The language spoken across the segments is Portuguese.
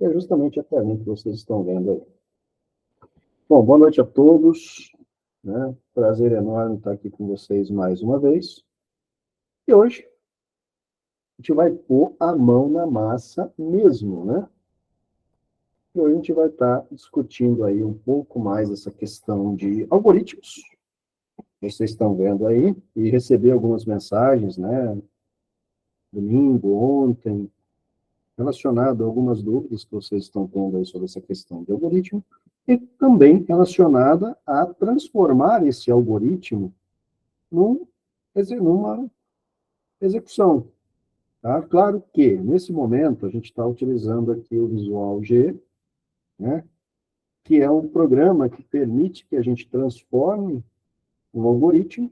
que é justamente a telinha que vocês estão vendo aí. Bom, boa noite a todos, né? Prazer enorme estar aqui com vocês mais uma vez. E hoje a gente vai pôr a mão na massa mesmo, né? E hoje a gente vai estar discutindo aí um pouco mais essa questão de algoritmos. Vocês estão vendo aí, e recebi algumas mensagens, né? Domingo, ontem, relacionado a algumas dúvidas que vocês estão tendo aí sobre essa questão de algoritmo, e também relacionada a transformar esse algoritmo numa execução. Tá? Claro que, nesse momento, a gente está utilizando aqui o Visual G, né, que é um programa que permite que a gente transforme um algoritmo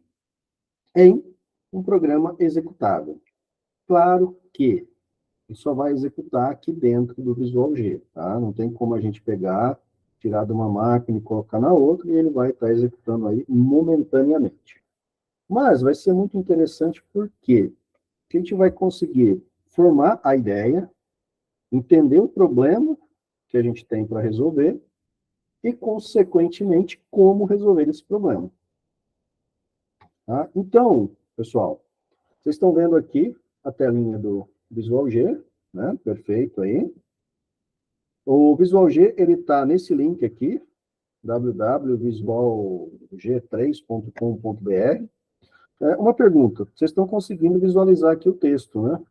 em um programa executável. Claro que só vai executar aqui dentro do Visual G, tá? Não tem como a gente pegar, tirar de uma máquina e colocar na outra, e ele vai estar executando aí momentaneamente. Mas vai ser muito interessante porque a gente vai conseguir formar a ideia, entender o problema que a gente tem para resolver e, consequentemente, como resolver esse problema. Tá? Então, pessoal, vocês estão vendo aqui a telinha do Visual G, né? Perfeito aí. O Visual G, ele está nesse link aqui, www.visualg3.com.br. Uma pergunta, vocês estão conseguindo visualizar aqui o texto, né?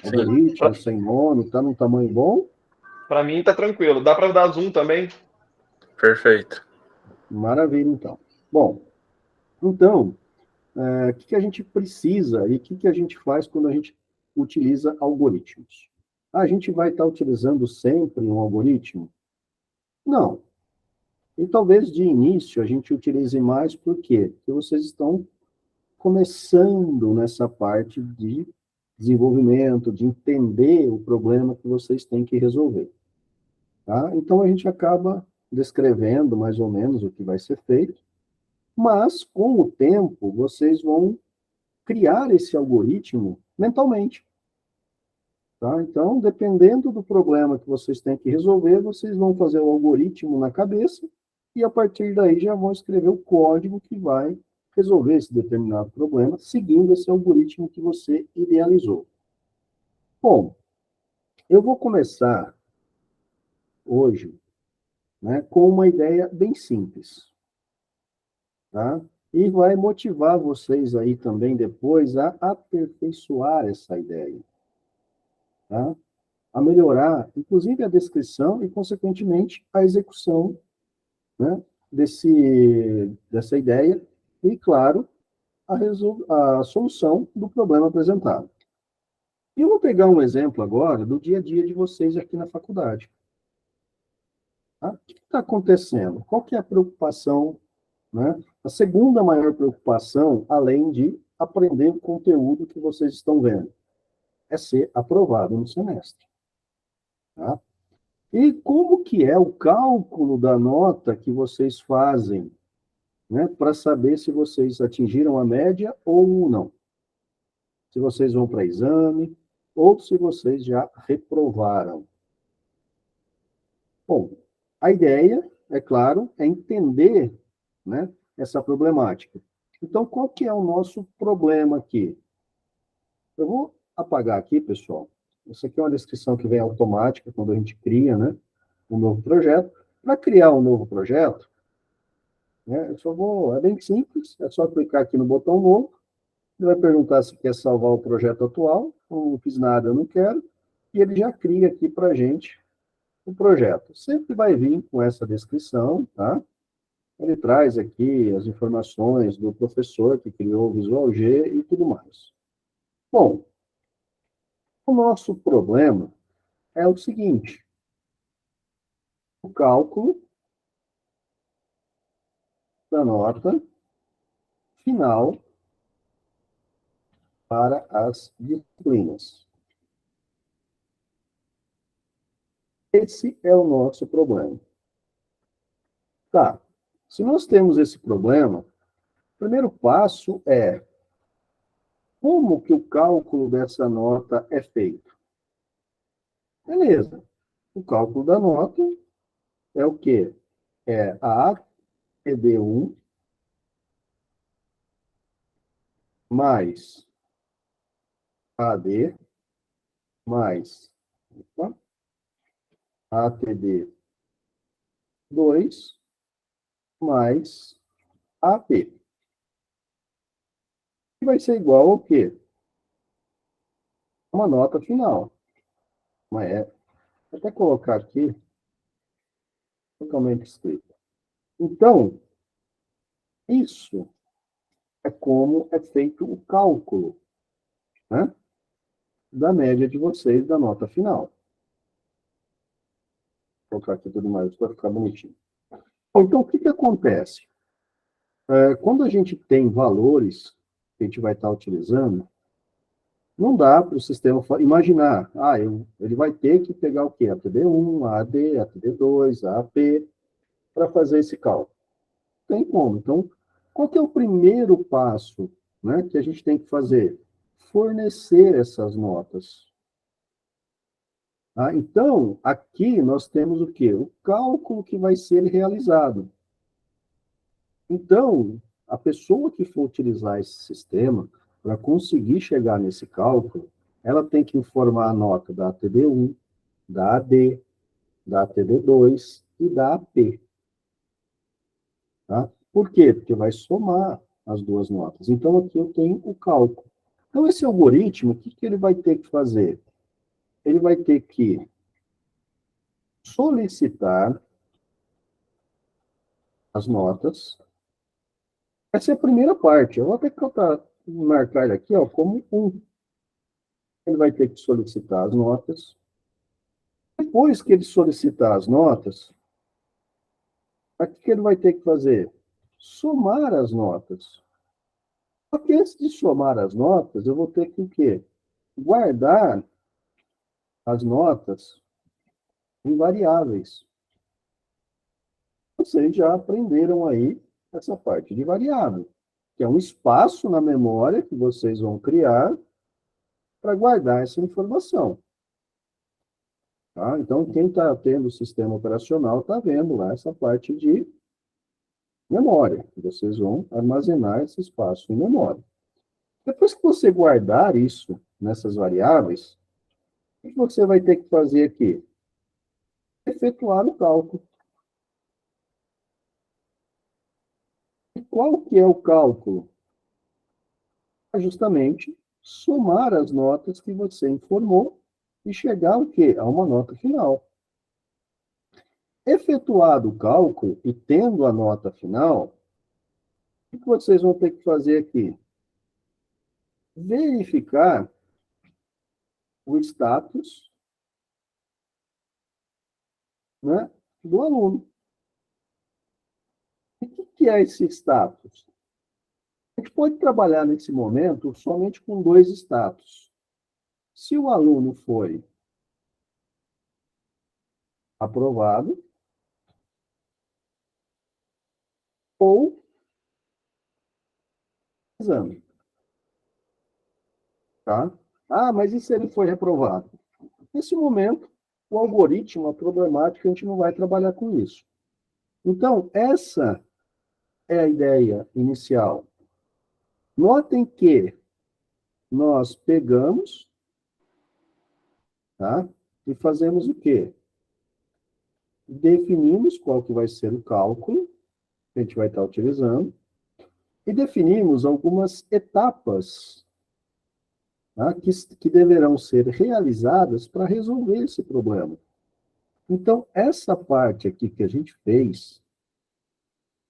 Algoritmo, sem nome, está num tamanho bom? Para mim está tranquilo. Dá para dar zoom também? Perfeito. Maravilha, então. Bom, então, o que a gente precisa e o que a gente faz quando a gente utiliza algoritmos? A gente vai estar utilizando sempre um algoritmo? Não. E talvez de início a gente utilize mais, por quê? Porque vocês estão começando nessa parte de desenvolvimento, de entender o problema que vocês têm que resolver. Tá? Então a gente acaba descrevendo mais ou menos o que vai ser feito, mas com o tempo vocês vão criar esse algoritmo mentalmente. Tá? Então, dependendo do problema que vocês têm que resolver, vocês vão fazer o algoritmo na cabeça e, a partir daí, já vão escrever o código que vai resolver esse determinado problema, seguindo esse algoritmo que você idealizou. Bom, eu vou começar hoje, né, com uma ideia bem simples. Tá? E vai motivar vocês aí também depois a aperfeiçoar essa ideia. Tá? A melhorar, inclusive, a descrição e, consequentemente, a execução, né, dessa ideia e, claro, a solução do problema apresentado. E eu vou pegar um exemplo agora do dia a dia de vocês aqui na faculdade. Tá? O que está acontecendo? Qual que é a preocupação, né? A segunda maior preocupação, além de aprender o conteúdo que vocês estão vendo, é ser aprovado no semestre. Tá? E como que é o cálculo da nota que vocês fazem, né, para saber se vocês atingiram a média ou não? Se vocês vão para exame ou se vocês já reprovaram. Bom, a ideia, é claro, é entender, né, essa problemática. Então, qual que é o nosso problema aqui? Eu vou apagar aqui, pessoal. Isso aqui é uma descrição que vem automática quando a gente cria, né, um novo projeto. Para criar um novo projeto, né, é bem simples, é só clicar aqui no botão novo, ele vai perguntar se quer salvar o projeto atual, não fiz nada, eu não quero, e ele já cria aqui para a gente o projeto. Sempre vai vir com essa descrição, tá? Ele traz aqui as informações do professor que criou o Visual G e tudo mais. Bom, o nosso problema é o seguinte: o cálculo da nota final para as disciplinas. Esse é o nosso problema. Tá, se nós temos esse problema, o primeiro passo é como que o cálculo dessa nota é feito? Beleza. O cálculo da nota é o quê? É a ATD1 mais AD mais ATD2 mais AP. Que vai ser igual ao quê? Uma nota final. Mas vou até colocar aqui, totalmente escrito. Então, isso é como é feito o cálculo, né, da média de vocês da nota final. Vou colocar aqui tudo mais para ficar bonitinho. Então, o que, que acontece? Quando a gente tem valores que a gente vai estar utilizando, não dá para o sistema imaginar, ele vai ter que pegar o quê? A TD1, a AD, a TD2, a AP, para fazer esse cálculo. Tem como. Então, qual que é o primeiro passo, né, que a gente tem que fazer? Fornecer essas notas. Então, aqui nós temos o quê? O cálculo que vai ser realizado. Então, a pessoa que for utilizar esse sistema, para conseguir chegar nesse cálculo, ela tem que informar a nota da ATD1, da AD, da ATD2 e da AP. Tá? Por quê? Porque vai somar as duas notas. Então, aqui eu tenho o cálculo. Então, esse algoritmo, o que, que ele vai ter que fazer? Ele vai ter que solicitar as notas. Essa é a primeira parte. Eu vou até marcar ele aqui como 1. Ele vai ter que solicitar as notas. Depois que ele solicitar as notas, o que ele vai ter que fazer? Somar as notas. Só que antes de somar as notas, eu vou ter que o quê? Guardar as notas em variáveis. Vocês já aprenderam aí essa parte de variável, que é um espaço na memória que vocês vão criar para guardar essa informação. Tá? Então, quem está tendo o sistema operacional está vendo lá essa parte de memória. Vocês vão armazenar esse espaço em memória. Depois que você guardar isso nessas variáveis, o que você vai ter que fazer aqui? Efetuar o cálculo. E qual que é o cálculo? É justamente somar as notas que você informou e chegar ao quê? A uma nota final. Efetuado o cálculo e tendo a nota final, o que vocês vão ter que fazer aqui? Verificar o status, né, do aluno. E o que é esse status? A gente pode trabalhar nesse momento somente com 2 status. Se o aluno foi aprovado ou exame. Tá? Mas e se ele foi reprovado? Nesse momento, o algoritmo, a problemática, a gente não vai trabalhar com isso. Então, essa é a ideia inicial. Notem que nós pegamos, tá? E fazemos o quê? Definimos qual que vai ser o cálculo que a gente vai estar utilizando e definimos algumas etapas, tá? que deverão ser realizadas para resolver esse problema. Então, essa parte aqui que a gente fez,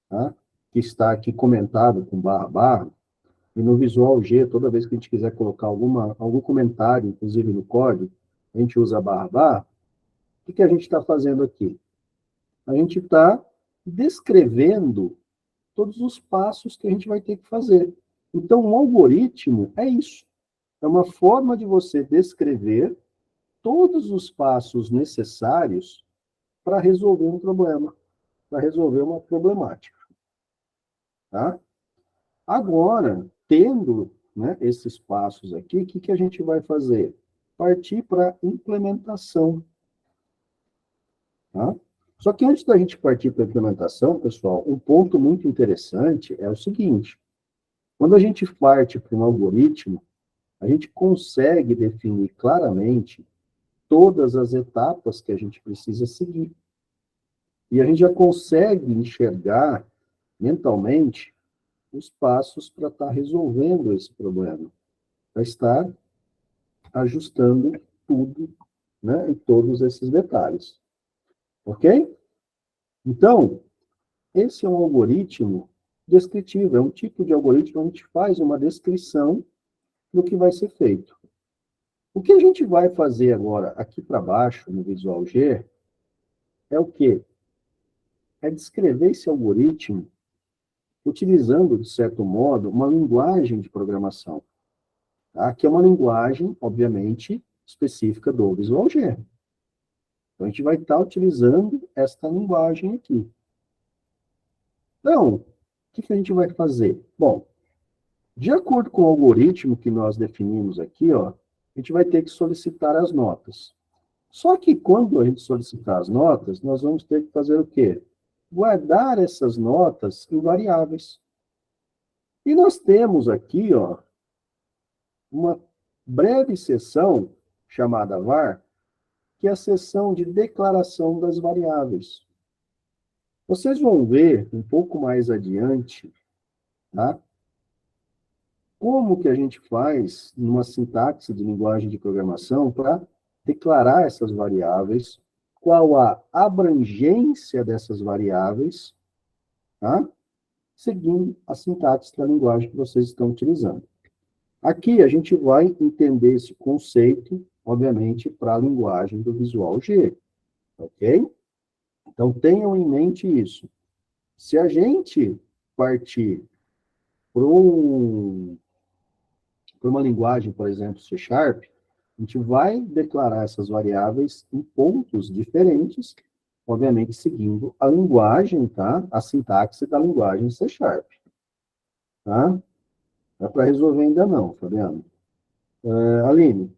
tá? Que está aqui comentado com barra, e no Visual G, toda vez que a gente quiser colocar algum comentário, inclusive no código, a gente usa barra. O que a gente está fazendo aqui? A gente está descrevendo todos os passos que a gente vai ter que fazer. Então, um algoritmo é isso. É uma forma de você descrever todos os passos necessários para resolver um problema, para resolver uma problemática. Tá? Agora, tendo, né, esses passos aqui, o que a gente vai fazer? partir para a implementação. Tá? Só que antes da gente partir para a implementação, pessoal, um ponto muito interessante é o seguinte: quando a gente parte para um algoritmo, a gente consegue definir claramente todas as etapas que a gente precisa seguir. E a gente já consegue enxergar mentalmente os passos para estar resolvendo esse problema, para estar ajustando tudo, né, em todos esses detalhes. Ok? Então, esse é um algoritmo descritivo, é um tipo de algoritmo onde a gente faz uma descrição do que vai ser feito. O que a gente vai fazer agora, aqui para baixo, no Visual G, é o quê? É descrever esse algoritmo utilizando, de certo modo, uma linguagem de programação, tá? Que é uma linguagem, obviamente, específica do Visual G. Então, a gente vai estar utilizando esta linguagem aqui. Então, o que a gente vai fazer? Bom, de acordo com o algoritmo que nós definimos aqui, ó, a gente vai ter que solicitar as notas. Só que quando a gente solicitar as notas, nós vamos ter que fazer o quê? Guardar essas notas em variáveis. E nós temos aqui, ó, uma breve seção chamada var, que é a seção de declaração das variáveis. Vocês vão ver um pouco mais adiante, tá? Como que a gente faz numa sintaxe de linguagem de programação para declarar essas variáveis, qual a abrangência dessas variáveis, tá? Seguindo a sintaxe da linguagem que vocês estão utilizando. Aqui a gente vai entender esse conceito, obviamente, para a linguagem do Visual G, ok? Então tenham em mente isso. Se a gente partir para uma linguagem, por exemplo, C#, a gente vai declarar essas variáveis em pontos diferentes, obviamente seguindo a linguagem, tá? A sintaxe da linguagem C#, tá? Não é para resolver ainda não, Fabiano. Aline,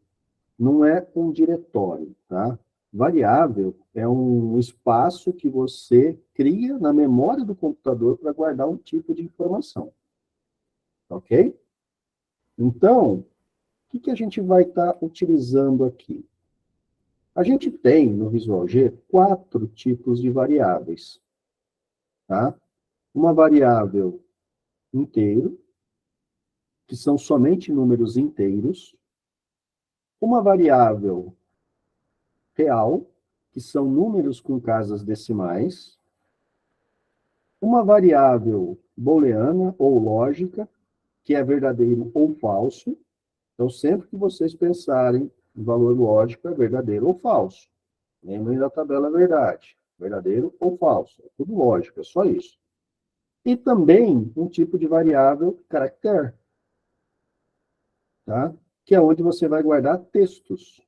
não é um diretório, tá? Variável é um espaço que você cria na memória do computador para guardar um tipo de informação, ok? Então, o que a gente vai estar utilizando aqui? A gente tem no Visual G 4 tipos de variáveis, tá? Uma variável inteiro, que são somente números inteiros. Uma variável real, que são números com casas decimais. Uma variável booleana ou lógica, que é verdadeiro ou falso. Então, sempre que vocês pensarem em valor lógico, é verdadeiro ou falso. Lembrem da tabela verdade. Verdadeiro ou falso. É tudo lógico, é só isso. E também um tipo de variável caractere, tá? Que é onde você vai guardar textos.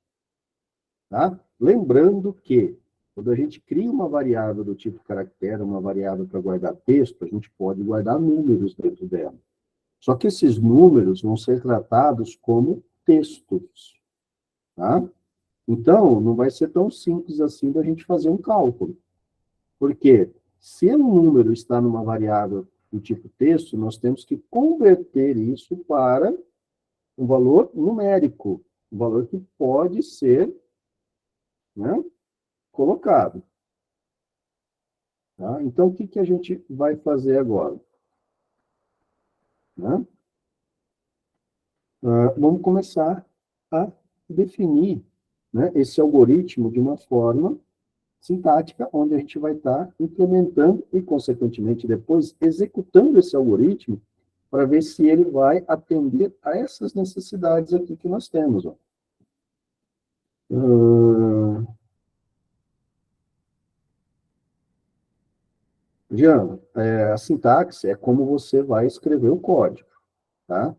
Tá? Lembrando que, quando a gente cria uma variável do tipo caractere, uma variável para guardar texto, a gente pode guardar números dentro dela. Só que esses números vão ser tratados como textos. Tá? Então, não vai ser tão simples assim da gente fazer um cálculo. Porque se um número está numa variável do tipo texto, nós temos que converter isso para um valor numérico, um valor que pode ser, né, colocado. Tá? Então, o que a gente vai fazer agora? Né? Vamos começar a definir, né, esse algoritmo de uma forma sintática, onde a gente vai estar implementando e, consequentemente, depois executando esse algoritmo para ver se ele vai atender a essas necessidades aqui que nós temos. Ó. Jean, a sintaxe é como você vai escrever o código, tá?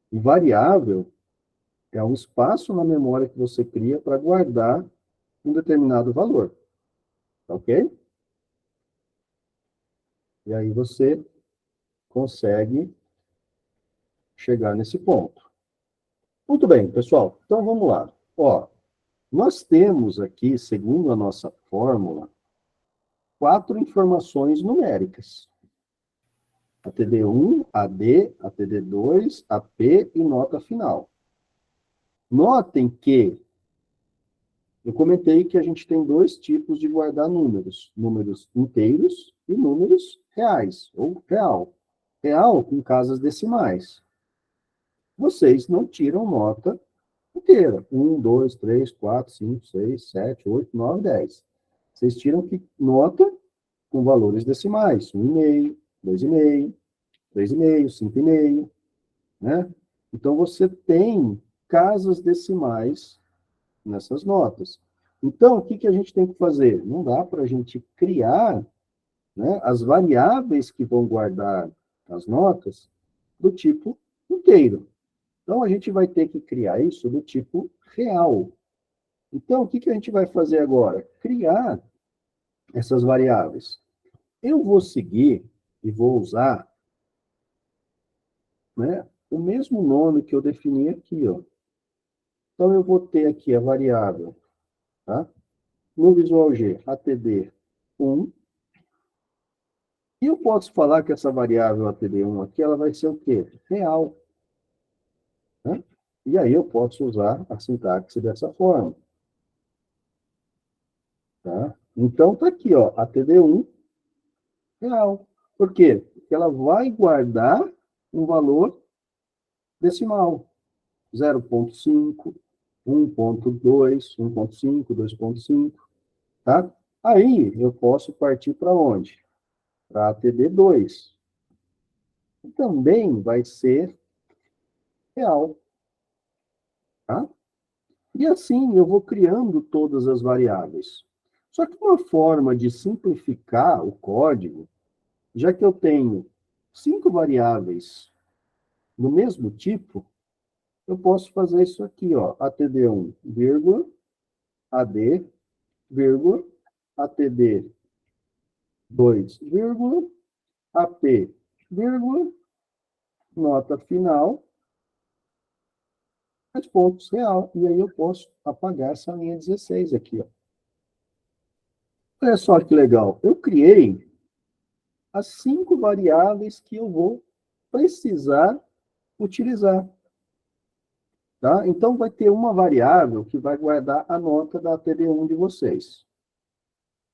E variável é um espaço na memória que você cria para guardar um determinado valor, tá ok? E aí você consegue chegar nesse ponto. Muito bem, pessoal. Então, vamos lá. Ó, nós temos aqui, segundo a nossa fórmula, 4 informações numéricas. ATD1, AD, ATD2, AP e nota final. Notem que eu comentei que a gente tem 2 tipos de guardar números. Números inteiros e números reais, ou real. Real com casas decimais. Vocês não tiram nota inteira. 1, 2, 3, 4, 5, 6, 7, 8, 9, 10. Vocês tiram nota com valores decimais. 1,5, 2,5, 3,5, 5,5, né? Então, você tem casas decimais nessas notas. Então, o que a gente tem que fazer? Não dá para a gente criar, né, as variáveis que vão guardar as notas do tipo inteiro. Então, a gente vai ter que criar isso do tipo real. Então, o que a gente vai fazer agora? Criar essas variáveis. Eu vou seguir e vou usar, né, o mesmo nome que eu defini aqui, ó. Então, eu vou ter aqui a variável, tá? No Visual G, ATD1. E eu posso falar que essa variável ATD1 aqui, ela vai ser o quê? Real. Né? E aí eu posso usar a sintaxe dessa forma. Tá? Então, está aqui, ó, ATD1 real. Por quê? Porque ela vai guardar um valor decimal. 0,5, 1,2, 1,5, 2,5. Tá? Aí eu posso partir para onde? Para ATD2. E também vai ser real. Tá? E assim eu vou criando todas as variáveis. Só que uma forma de simplificar o código, já que eu tenho 5 variáveis no mesmo tipo, eu posso fazer isso aqui, ó, ATD1, vírgula, AD, vírgula, ATD2, vírgula, AP, vírgula, nota final, 10 pontos real. E aí eu posso apagar essa linha 16 aqui, ó. Olha só que legal. Eu criei as 5 variáveis que eu vou precisar utilizar. Tá? Então, vai ter uma variável que vai guardar a nota da ATD1 de vocês.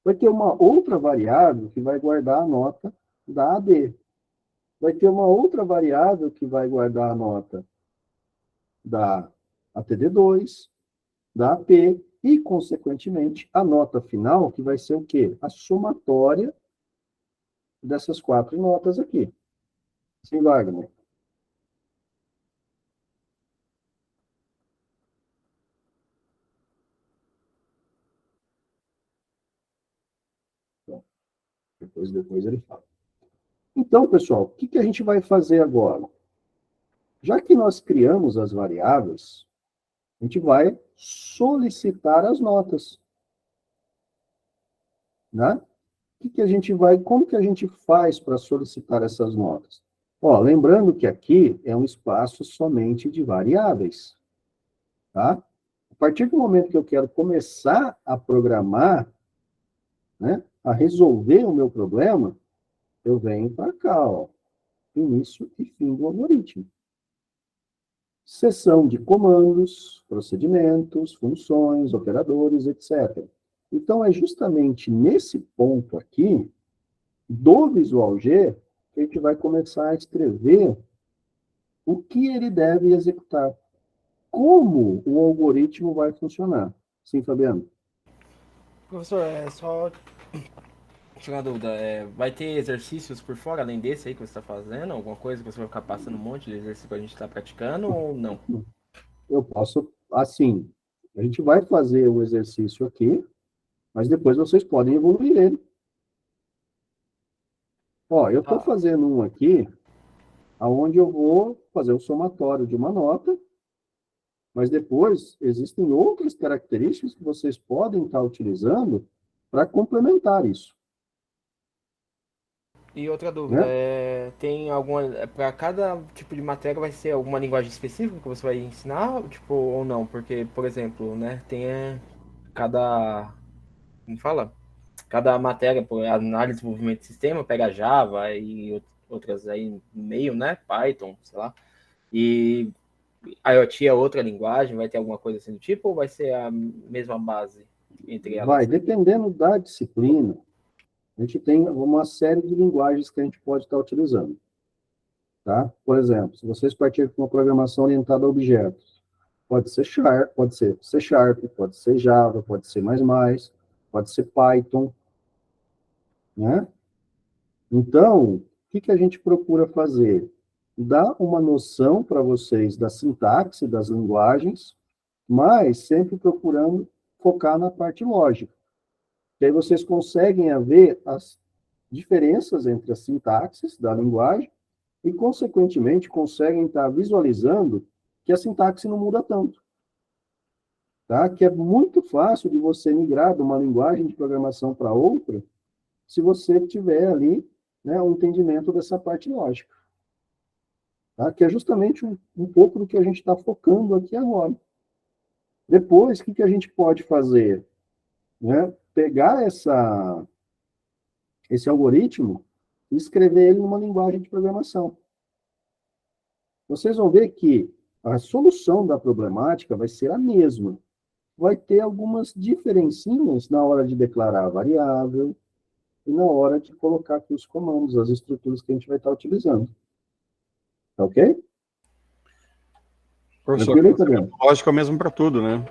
Vai ter uma outra variável que vai guardar a nota da AD. Vai ter uma outra variável que vai guardar a nota da ATD2, da AP e, consequentemente, a nota final, que vai ser o quê? A somatória dessas 4 notas aqui. Sim, Wagner? Então, depois ele fala. Então, pessoal, o que a gente vai fazer agora? Já que nós criamos as variáveis, a gente vai solicitar as notas. Né? Como que a gente faz para solicitar essas notas? Ó, lembrando que aqui é um espaço somente de variáveis. Tá? A partir do momento que eu quero começar a programar, né, a resolver o meu problema, eu venho para cá, ó, início e fim do algoritmo. Seção de comandos, procedimentos, funções, operadores, etc. Então, é justamente nesse ponto aqui, do Visual G, que a gente vai começar a escrever o que ele deve executar. Como o algoritmo vai funcionar. Sim, Fabiano? Professor, só tirar uma dúvida, vai ter exercícios por fora, além desse aí que você está fazendo? Alguma coisa que você vai ficar passando um monte de exercício que a gente está praticando ou não? Eu posso, assim, a gente vai fazer o exercício aqui, mas depois vocês podem evoluir ele. Ó, eu estou fazendo um aqui, onde eu vou fazer o somatório de uma nota, mas depois existem outras características que vocês podem estar utilizando para complementar isso. E outra dúvida, né? tem alguma, para cada tipo de matéria vai ser alguma linguagem específica que você vai ensinar, tipo, ou não? Porque, por exemplo, né, tem cada, como fala? Cada matéria, por análise de desenvolvimento de sistema, pega Java e outras aí no meio, né, Python, sei lá. E IoT é outra linguagem, vai ter alguma coisa assim do tipo, ou vai ser a mesma base entre Vai, elas? dependendo da disciplina, a gente tem uma série de linguagens que a gente pode estar utilizando, tá? Por exemplo, se vocês partirem para uma programação orientada a objetos, pode ser Sharp, pode ser C Sharp, pode ser Java, pode ser mais, pode ser Python, né? Então, o que a gente procura fazer? Dar uma noção para vocês da sintaxe das linguagens, mas sempre procurando focar na parte lógica. Que aí vocês conseguem ver as diferenças entre as sintaxes da linguagem e, consequentemente, conseguem estar visualizando que a sintaxe não muda tanto. Tá? Que é muito fácil de você migrar de uma linguagem de programação para outra, se você tiver ali, né, um entendimento dessa parte lógica. Tá? Que é justamente um pouco do que a gente está focando aqui agora. Depois, o que a gente pode fazer? Né? Pegar esse algoritmo e escrever ele numa linguagem de programação. Vocês vão ver que a solução da problemática vai ser a mesma. Vai ter algumas diferencinhas na hora de declarar a variável e na hora de colocar aqui os comandos, as estruturas que a gente vai estar utilizando. Tá ok? Professor, Tranquilo aí, Fabiano? lógico é o mesmo para tudo, né?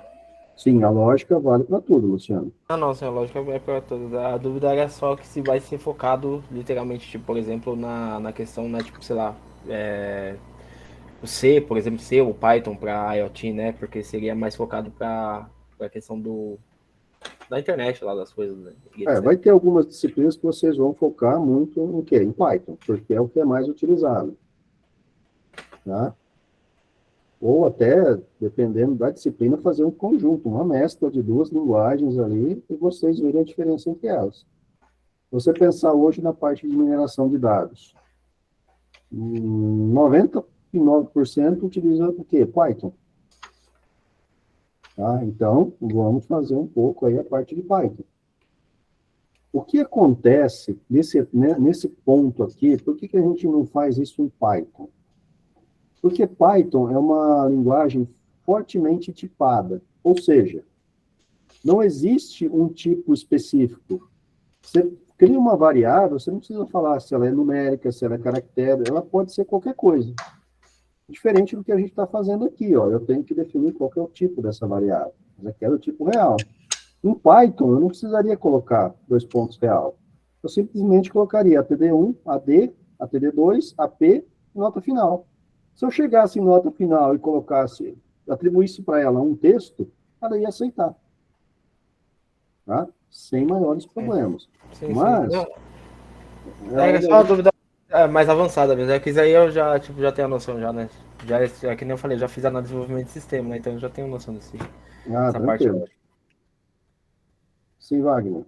Sim, a lógica vale para tudo, Luciano. Ah, não, sim, a lógica é para todos. A dúvida era só que se vai ser focado literalmente, tipo, por exemplo, na questão, né, tipo, sei lá, o C, por exemplo, C ou Python para IoT, né? Porque seria mais focado para a questão da internet lá das coisas, né? E etc. Vai ter algumas disciplinas que vocês vão focar muito em quê? Em Python, porque é o que é mais utilizado. Tá? Ou até, dependendo da disciplina, fazer um conjunto, uma mescla de duas linguagens ali, e vocês verem a diferença entre elas. Você pensar hoje na parte de mineração de dados, 99% utiliza o quê? Python. Tá? Então, vamos fazer um pouco aí a parte de Python. O que acontece nesse ponto aqui, por que a gente não faz isso em Python? Porque Python é uma linguagem fortemente tipada, ou seja, não existe um tipo específico. Você cria uma variável, você não precisa falar se ela é numérica, se ela é caractere, ela pode ser qualquer coisa. Diferente do que a gente está fazendo aqui, ó. Eu tenho que definir qual que é o tipo dessa variável. Mas aqui era o tipo real. Em Python, eu não precisaria colocar dois pontos real. Eu simplesmente colocaria ATD1, AD, ATD2, AP, nota final. Se eu chegasse em nota final e colocasse, atribuísse para ela um texto, ela ia aceitar. Tá? Sem maiores problemas. Sim, sim. Mas, Não, é é onde só a uma gente... dúvida mais avançada mesmo. É que isso aí eu já, tipo, já tenho a noção já, né? Já, é que nem eu falei, já fiz análise de desenvolvimento de sistema, né? Então eu já tenho noção Ah, dessa parte tranquilo. lógica. Sim, Wagner.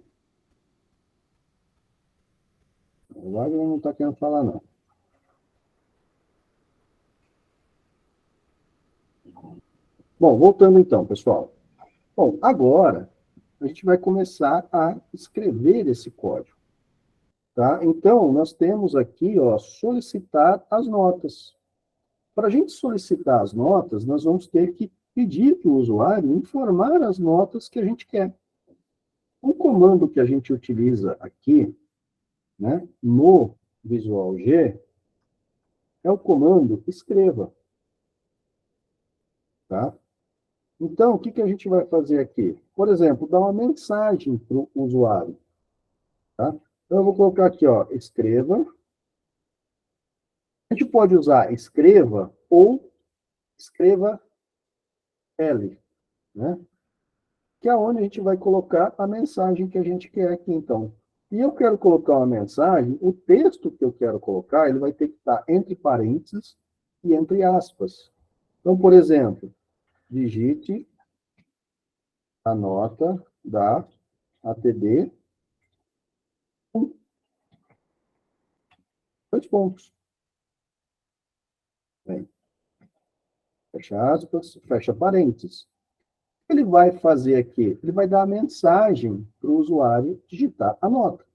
O Wagner não está querendo falar, não. Bom, voltando então, pessoal. Bom, agora a gente vai começar a escrever esse código. Tá? Então, nós temos aqui, ó, solicitar as notas. Para a gente solicitar as notas, nós vamos ter que pedir para o usuário informar as notas que a gente quer. O comando que a gente utiliza aqui, né, no Visual G, é o comando escreva. Tá? Então, o que a gente vai fazer aqui? Por exemplo, dar uma mensagem para o usuário. Tá? Então, eu vou colocar aqui, ó, escreva. A gente pode usar escreva ou escreva L, né? Que é onde a gente vai colocar a mensagem que a gente quer aqui, então. E eu quero colocar uma mensagem, o texto que eu quero colocar, ele vai ter que estar entre parênteses e entre aspas. Então, por exemplo, digite a nota da ATD Dois pontos. Bem, fecha aspas, fecha parênteses. O que ele vai fazer aqui? Ele vai dar a mensagem para o usuário digitar a nota.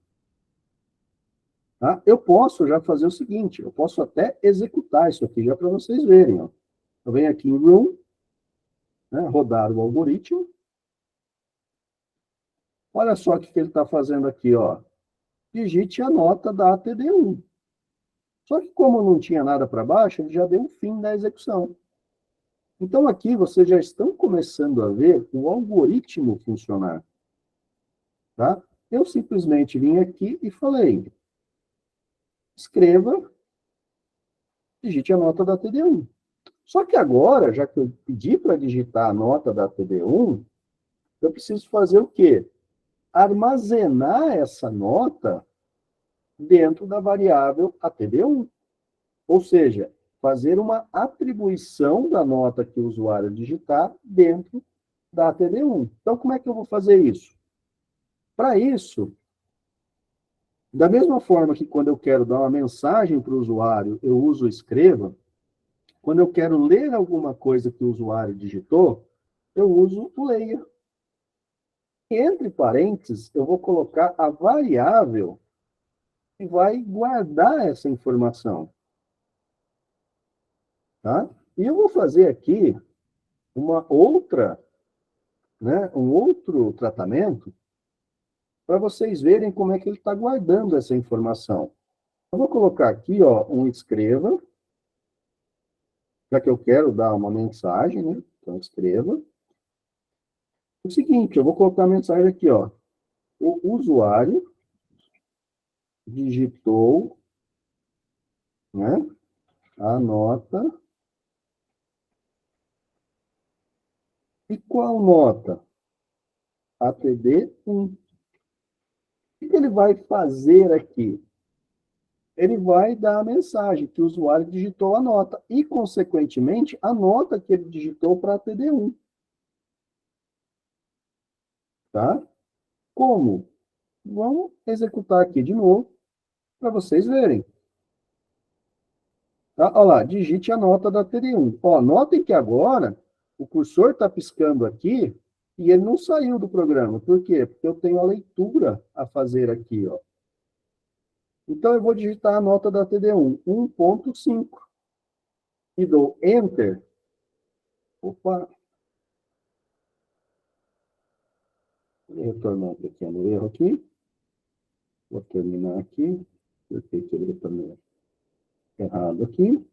Tá? Eu posso já fazer o seguinte, eu posso até executar isso aqui já para vocês verem. Ó. Eu venho aqui em Room, né, rodar o algoritmo. Olha só o que ele está fazendo aqui, ó. Digite a nota da ATD1. Só que como não tinha nada para baixo, ele já deu o fim da execução. Então aqui vocês já estão começando a ver o algoritmo funcionar. Tá? Eu simplesmente vim aqui e falei, escreva, digite a nota da TD1. Só que agora, já que eu pedi para digitar a nota da TD1, eu preciso fazer o quê? Armazenar essa nota dentro da variável ATD1. Ou seja, fazer uma atribuição da nota que o usuário digitar dentro da ATD1. Então, como é que eu vou fazer isso? Para isso, da mesma forma que quando eu quero dar uma mensagem para o usuário, eu uso o escreva, quando eu quero ler alguma coisa que o usuário digitou, eu uso o leia. Entre parênteses, eu vou colocar a variável que vai guardar essa informação. Tá? E eu vou fazer aqui uma outra, né, um outro tratamento para vocês verem como é que ele está guardando essa informação. Eu vou colocar aqui, ó, um escreva, já que eu quero dar uma mensagem, né? Então, escreva. O seguinte, eu vou colocar a mensagem aqui, ó. O usuário digitou, né, a nota. E qual nota? ATD1. O que ele vai fazer aqui? Ele vai dar a mensagem que o usuário digitou a nota e, consequentemente, a nota que ele digitou para a TD1. Tá? Como? Vamos executar aqui de novo para vocês verem. Tá? Olha lá, digite a nota da TD1. Ó, notem que agora o cursor está piscando aqui e ele não saiu do programa. Por quê? Porque eu tenho a leitura a fazer aqui, ó. Então, eu vou digitar a nota da TD1, 1.5. E dou Enter. Opa! Vou retornar um pequeno erro aqui. Vou terminar aqui. Porque que ele também errado aqui.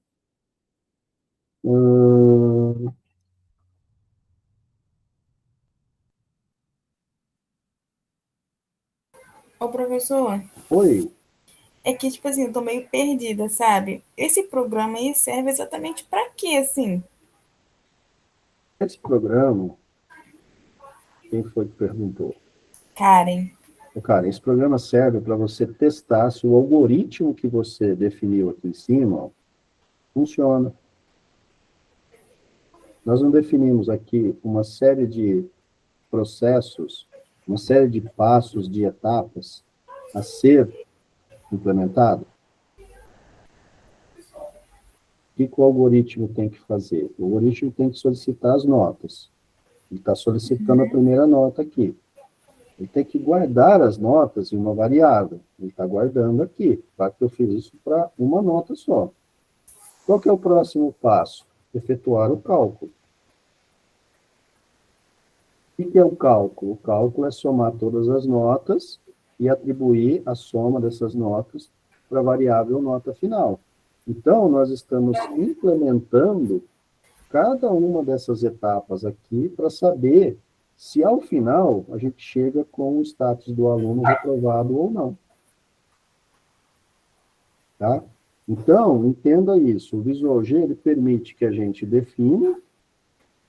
Ô, professor, Oi. é que, tipo assim, eu tô meio perdida, sabe? Esse programa aí serve exatamente pra quê, assim? Esse programa, quem foi que perguntou? Karen. Cara, esse programa serve para você testar se o algoritmo que você definiu aqui em cima ó, funciona. Nós não definimos aqui uma série de processos, uma série de passos, de etapas a ser implementado. O que o algoritmo tem que fazer? O algoritmo tem que solicitar as notas. Ele está solicitando a primeira nota aqui. Ele tem que guardar as notas em uma variável. Ele está guardando aqui. Claro que eu fiz isso para uma nota só. Qual que é o próximo passo? Efetuar o cálculo. O que é o cálculo? O cálculo é somar todas as notas e atribuir a soma dessas notas para a variável nota final. Então, nós estamos implementando cada uma dessas etapas aqui para saber se, ao final, a gente chega com o status do aluno reprovado ou não. Tá? Então, entenda isso. O Visual G ele permite que a gente defina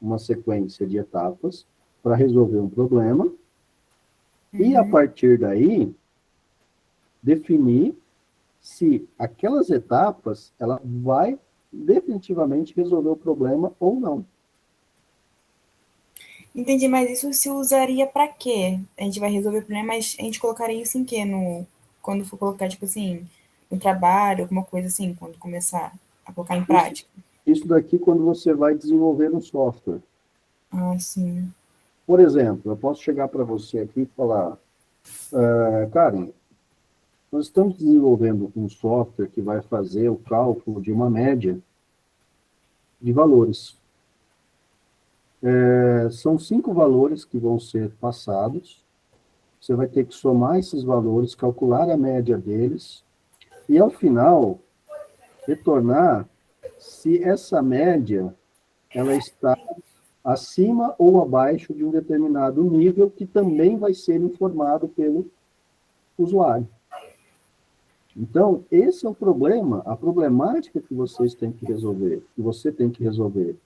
uma sequência de etapas para resolver um problema e, a partir daí, definir se aquelas etapas ela vai definitivamente resolver o problema ou não. Entendi, mas isso se usaria pra quê? A gente vai resolver o problema, mas a gente colocaria isso em quê? Quando for colocar, tipo assim, no trabalho, alguma coisa assim, quando começar a colocar em prática? Isso daqui quando você vai desenvolver um software. Ah, sim. Por exemplo, eu posso chegar para você aqui e falar, Karen, nós estamos desenvolvendo um software que vai fazer o cálculo de uma média de valores. São 5 valores que vão ser passados. Você vai ter que somar esses valores, calcular a média deles, e ao final, retornar se essa média ela está acima ou abaixo de um determinado nível que também vai ser informado pelo usuário. Então, esse é o problema, a problemática que vocês têm que resolver, que você tem que resolver.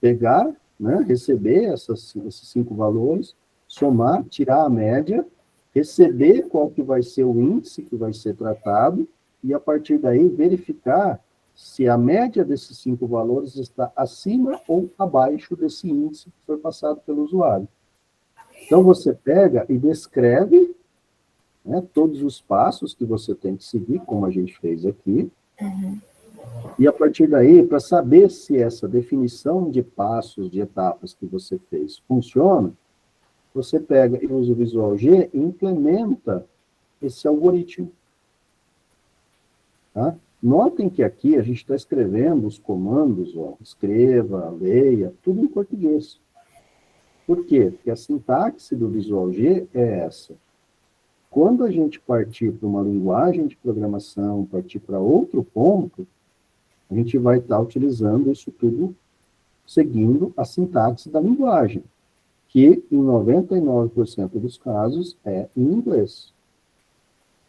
Pegar, né, receber esses 5 valores, somar, tirar a média, receber qual que vai ser o índice que vai ser tratado, e a partir daí verificar se a média desses 5 valores está acima ou abaixo desse índice que foi passado pelo usuário. Então, você pega e descreve, né, todos os passos que você tem que seguir, como a gente fez aqui, e a partir daí, para saber se essa definição de passos, de etapas que você fez funciona, você pega e usa o Visual G e implementa esse algoritmo. Tá? Notem que aqui a gente está escrevendo os comandos, ó, escreva, leia, tudo em português. Por quê? Porque a sintaxe do Visual G é essa. Quando a gente partir para uma linguagem de programação, partir para outro ponto, a gente vai estar utilizando isso tudo seguindo a sintaxe da linguagem, que em 99% dos casos é em inglês.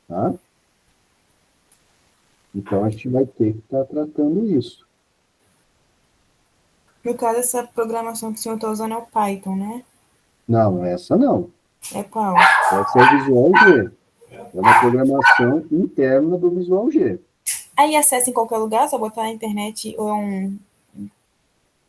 Tá? Então, a gente vai ter que estar tratando isso. No caso, essa programação que o senhor está usando é o Python, né? Não, essa não. É qual? Essa é o Visual G. É uma programação interna do Visual G. Aí acessa em qualquer lugar, só botar na internet ou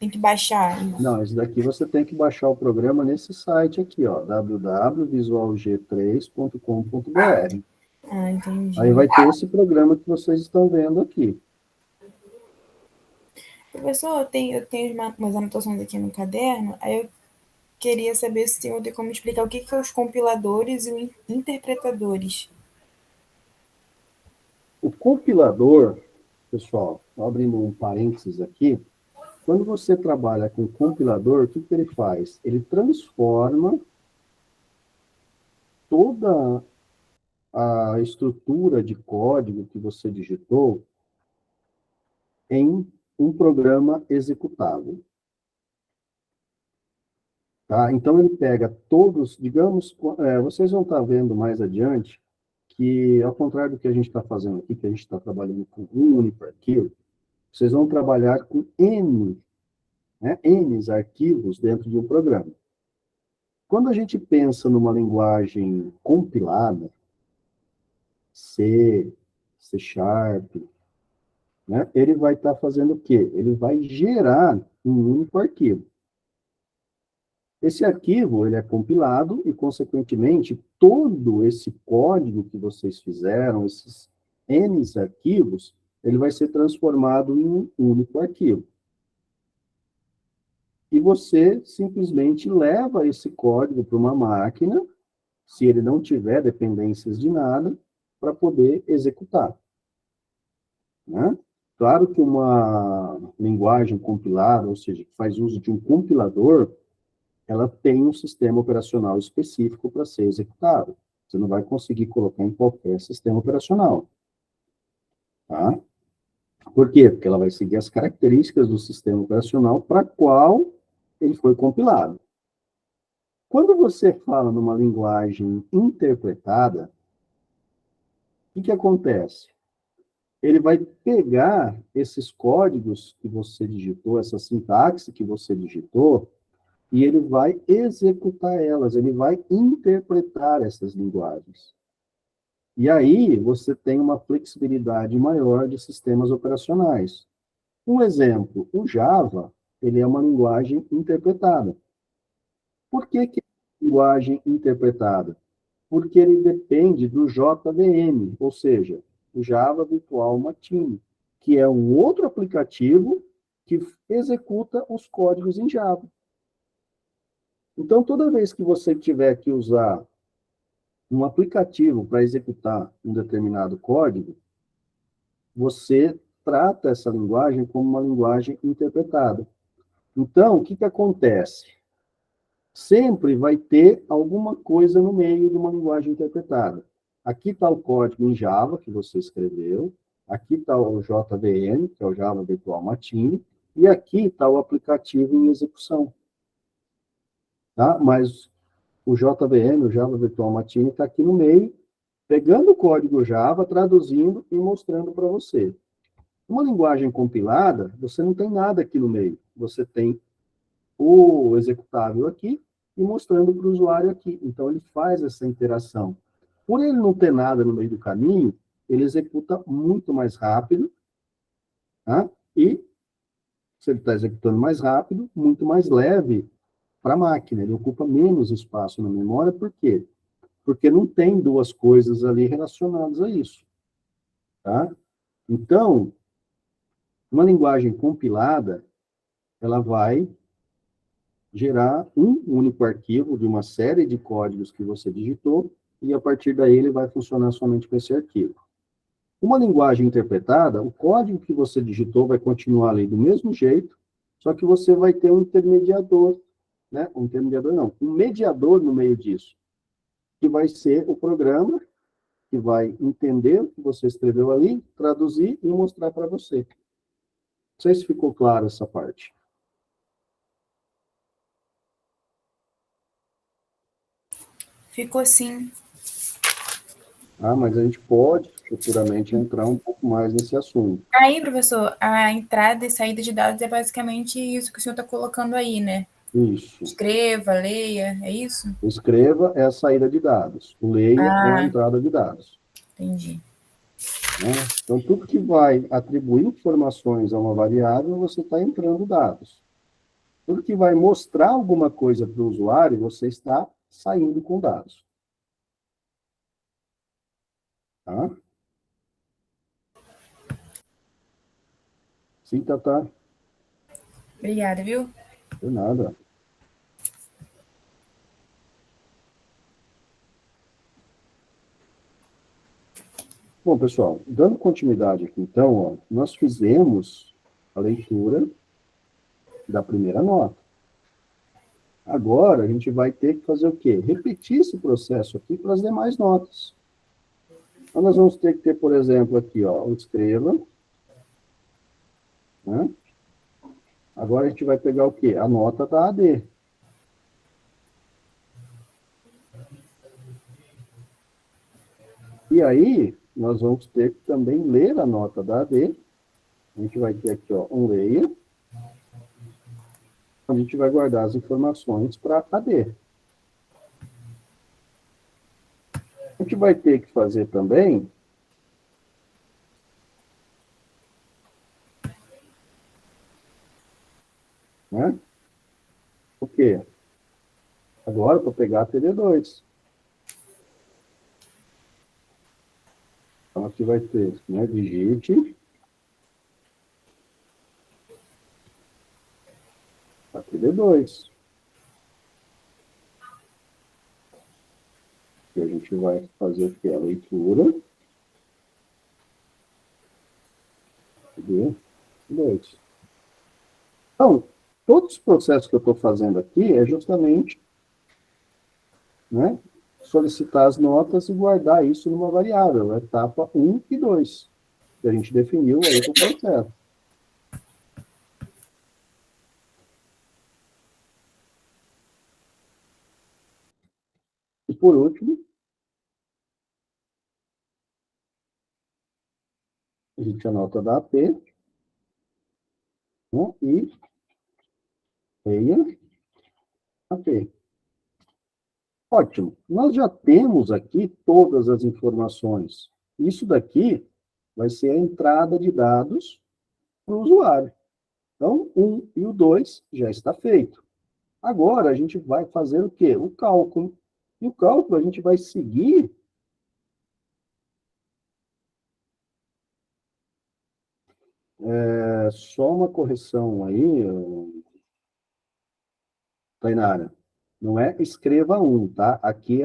tem que baixar? Não, esse daqui você tem que baixar o programa nesse site aqui, ó, www.visualg3.com.br. Ah, entendi. Aí vai ter esse programa que vocês estão vendo aqui. Professor, eu tenho umas anotações aqui no caderno, aí eu queria saber se o senhor tem como explicar o que são os compiladores e os interpretadores. O compilador, pessoal, abrindo um parênteses aqui, quando você trabalha com compilador, o que ele faz? Ele transforma toda a estrutura de código que você digitou em um programa executável. Tá? Então, ele pega todos, digamos, vocês vão estar vendo mais adiante, que ao contrário do que a gente está fazendo aqui, que a gente está trabalhando com um único arquivo, vocês vão trabalhar com N, né, N arquivos dentro de um programa. Quando a gente pensa numa linguagem compilada, C, C Sharp, né, ele vai estar fazendo o quê? Ele vai gerar um único arquivo. Esse arquivo, ele é compilado e, consequentemente, todo esse código que vocês fizeram, esses N arquivos, ele vai ser transformado em um único arquivo. E você simplesmente leva esse código para uma máquina, se ele não tiver dependências de nada, para poder executar. Né? Claro que uma linguagem compilada, ou seja, que faz uso de um compilador, ela tem um sistema operacional específico para ser executado. Você não vai conseguir colocar em qualquer sistema operacional. Tá? Por quê? Porque ela vai seguir as características do sistema operacional para qual ele foi compilado. Quando você fala numa linguagem interpretada, o que acontece? Ele vai pegar esses códigos que você digitou, essa sintaxe que você digitou, e ele vai executar elas, ele vai interpretar essas linguagens. E aí você tem uma flexibilidade maior de sistemas operacionais. Um exemplo, o Java, ele é uma linguagem interpretada. Por que é linguagem interpretada? Porque ele depende do JVM, ou seja, o Java Virtual Machine, que é um outro aplicativo que executa os códigos em Java. Então, toda vez que você tiver que usar um aplicativo para executar um determinado código, você trata essa linguagem como uma linguagem interpretada. Então, o que acontece? Sempre vai ter alguma coisa no meio de uma linguagem interpretada. Aqui está o código em Java, que você escreveu, aqui está o JVM, que é o Java Virtual Machine, e aqui está o aplicativo em execução. Tá? Mas o JVM, o Java Virtual Machine, está aqui no meio, pegando o código Java, traduzindo e mostrando para você. Uma linguagem compilada, você não tem nada aqui no meio. Você tem o executável aqui e mostrando para o usuário aqui. Então, ele faz essa interação. Por ele não ter nada no meio do caminho, ele executa muito mais rápido, tá? E, se ele está executando mais rápido, muito mais leve para a máquina. Ele ocupa menos espaço na memória. Por quê? Porque não tem duas coisas ali relacionadas a isso. Tá? Então, uma linguagem compilada, ela vai gerar um único arquivo de uma série de códigos que você digitou, e a partir daí ele vai funcionar somente com esse arquivo. Uma linguagem interpretada, o código que você digitou vai continuar ali do mesmo jeito, só que você vai ter um intermediador, né? Um intermediador não, um mediador no meio disso, que vai ser o programa que vai entender o que você escreveu ali, traduzir e mostrar para você. Não sei se ficou claro essa parte. Ficou sim. Ah, mas a gente pode futuramente entrar um pouco mais nesse assunto. Aí, professor, a entrada e saída de dados é basicamente isso que o senhor está colocando aí, né? Isso. Escreva, leia, é isso? O escreva é a saída de dados. O leia é a entrada de dados. Entendi. Né? Então, tudo que vai atribuir informações a uma variável, você está entrando dados. Tudo que vai mostrar alguma coisa para o usuário, você está saindo com dados. Tá? Sim, Tatá. Obrigada, viu? De nada. Bom, pessoal, dando continuidade aqui, então, ó, nós fizemos a leitura da primeira nota. Agora, a gente vai ter que fazer o quê? Repetir esse processo aqui para as demais notas. Então, nós vamos ter que ter, por exemplo, aqui, ó, o escreva. Né? Agora, a gente vai pegar o quê? A nota da AD. E aí, nós vamos ter que também ler a nota da AD. A gente vai ter aqui, ó, um leia. A gente vai guardar as informações para AD. A gente vai ter que fazer também né? O quê? Agora, para pegar a TD2. Então, aqui vai ter, né, digite a TD2. E a gente vai fazer o quê? A leitura TD2. Então, todos os processos que eu estou fazendo aqui é justamente, né, solicitar as notas e guardar isso numa variável, etapa 1 e 2, que a gente definiu aí com o processo. E por último, a gente anota da AP, né, e leia AP. Ótimo. Nós já temos aqui todas as informações. Isso daqui vai ser a entrada de dados para o usuário. Então, 1 e o 2 já está feito. Agora, a gente vai fazer o quê? O cálculo. E o cálculo a gente vai seguir Só uma correção aí, Tainara. Não é escreva um, tá? Aqui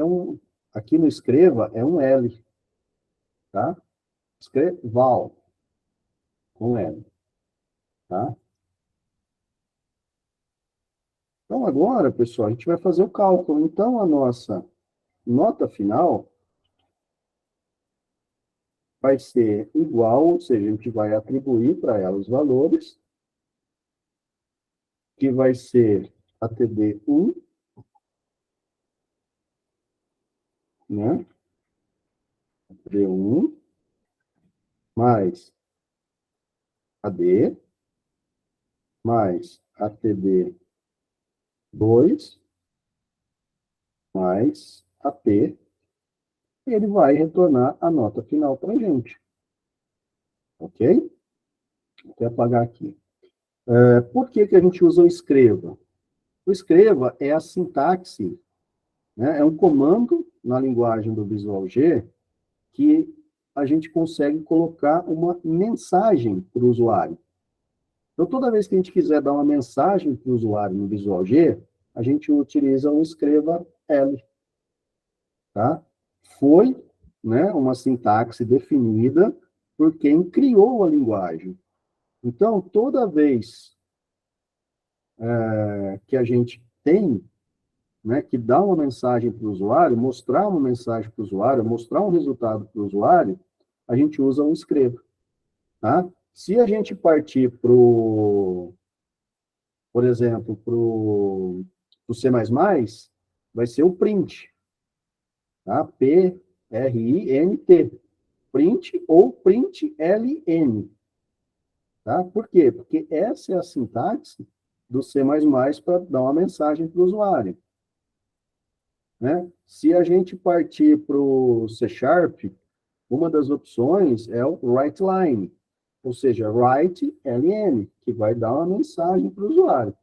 no escreva é um L, tá? Escreval, com L, tá? Então, agora, pessoal, a gente vai fazer o cálculo. Então, a nossa nota final vai ser igual, ou seja, a gente vai atribuir para ela os valores, que vai ser a TD1, né? TD1 mais a D, mais a TD2, mais a P, e ele vai retornar a nota final para a gente. Ok? Vou apagar aqui. Por que a gente usa o escreva? O escreva é a sintaxe, né? É um comando na linguagem do Visual G que a gente consegue colocar uma mensagem para o usuário. Então, toda vez que a gente quiser dar uma mensagem para o usuário no Visual G, a gente utiliza o escreva L. Tá? Foi, né, uma sintaxe definida por quem criou a linguagem. Então, toda vez que a gente tem, né, que dá uma mensagem para o usuário, mostrar uma mensagem para o usuário, mostrar um resultado para o usuário, a gente usa o escreva. Tá? Se a gente partir por exemplo, para o C++, vai ser o print. Tá? P-R-I-N-T. Print ou print LN. Tá? Por quê? Porque essa é a sintaxe do C++ para dar uma mensagem para o usuário. Né? Se a gente partir para o C#, uma das opções é o WriteLine, ou seja, write LN, que vai dar uma mensagem para o usuário.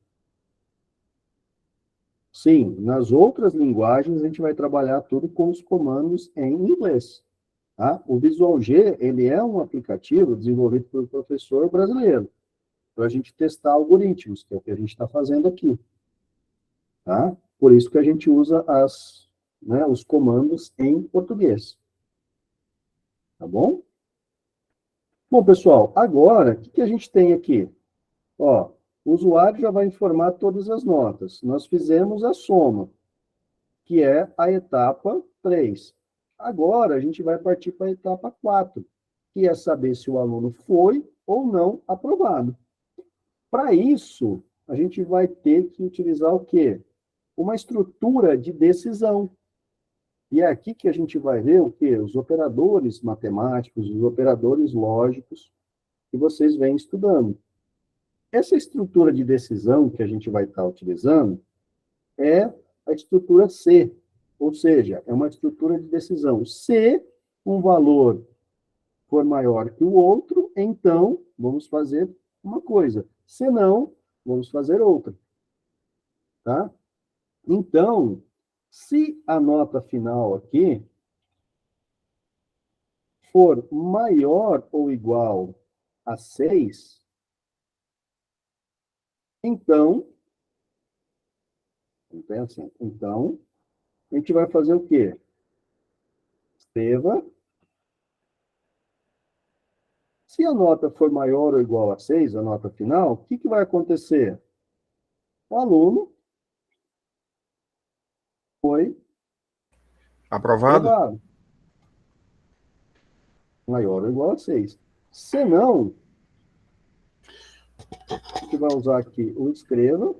Sim, nas outras linguagens a gente vai trabalhar tudo com os comandos em inglês. Tá? O Visual G, ele é um aplicativo desenvolvido por um professor brasileiro, para a gente testar algoritmos, que é o que a gente está fazendo aqui. Tá? Por isso que a gente usa os comandos em português. Tá bom? Bom, pessoal, agora, o que a gente tem aqui? Ó, o usuário já vai informar todas as notas. Nós fizemos a soma, que é a etapa 3. Agora, a gente vai partir para a etapa 4, que é saber se o aluno foi ou não aprovado. Para isso, a gente vai ter que utilizar o quê? Uma estrutura de decisão. E é aqui que a gente vai ver o quê? Os operadores matemáticos, os operadores lógicos que vocês vêm estudando. Essa estrutura de decisão que a gente vai estar utilizando é a estrutura C, ou seja, é uma estrutura de decisão. Se um valor for maior que o outro, então vamos fazer uma coisa. Se não, vamos fazer outra. Tá? Então, se a nota final aqui for maior ou igual a 6, então, a gente vai fazer o quê? Escreva. Se a nota for maior ou igual a 6, a nota final, o que vai acontecer? O aluno foi Aprovado? aprovado. Maior ou igual a 6. Se não, a gente vai usar aqui o escreva,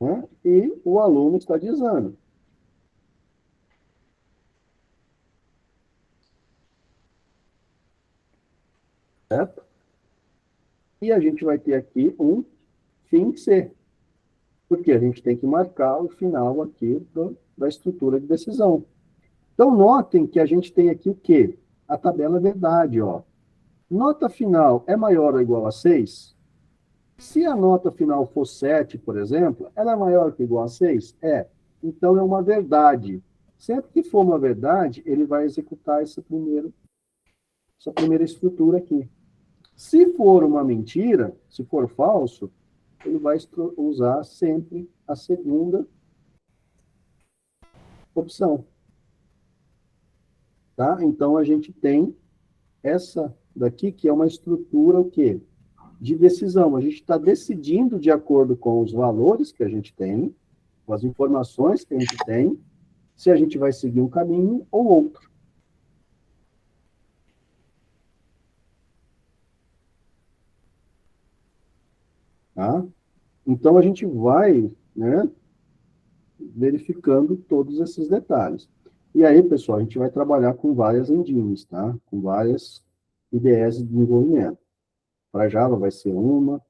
né? E o aluno está de exame. Certo? E a gente vai ter aqui um fim C. Porque a gente tem que marcar o final aqui da estrutura de decisão. Então, notem que a gente tem aqui o quê? A tabela verdade, ó. Nota final é maior ou igual a 6? Se a nota final for 7, por exemplo, ela é maior ou igual a 6? É. Então, é uma verdade. Sempre que for uma verdade, ele vai executar esse primeiro essa primeira estrutura aqui. Se for uma mentira, se for falso, ele vai usar sempre a segunda opção. Tá? Então, a gente tem essa daqui, que é uma estrutura o quê? De decisão. A gente está decidindo de acordo com os valores que a gente tem, com as informações que a gente tem, se a gente vai seguir um caminho ou outro. Tá? Então, a gente vai, né, verificando todos esses detalhes. E aí, pessoal, a gente vai trabalhar com várias engines, tá? Com várias IDEs de desenvolvimento. Para Java vai ser uma,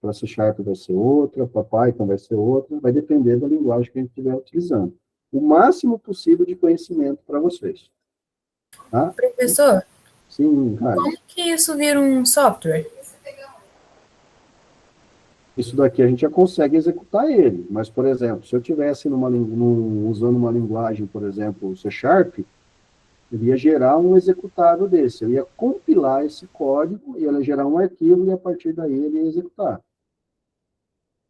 para C# vai ser outra, para Python vai ser outra, vai depender da linguagem que a gente estiver utilizando. O máximo possível de conhecimento para vocês. Tá? Professor, Sim, Raio. como que isso vira um software? Isso daqui a gente já consegue executar ele, mas, por exemplo, se eu tivesse usando uma linguagem, por exemplo, C#, ele ia gerar um executável desse, eu ia compilar esse código, ia gerar um arquivo e a partir daí ele ia executar.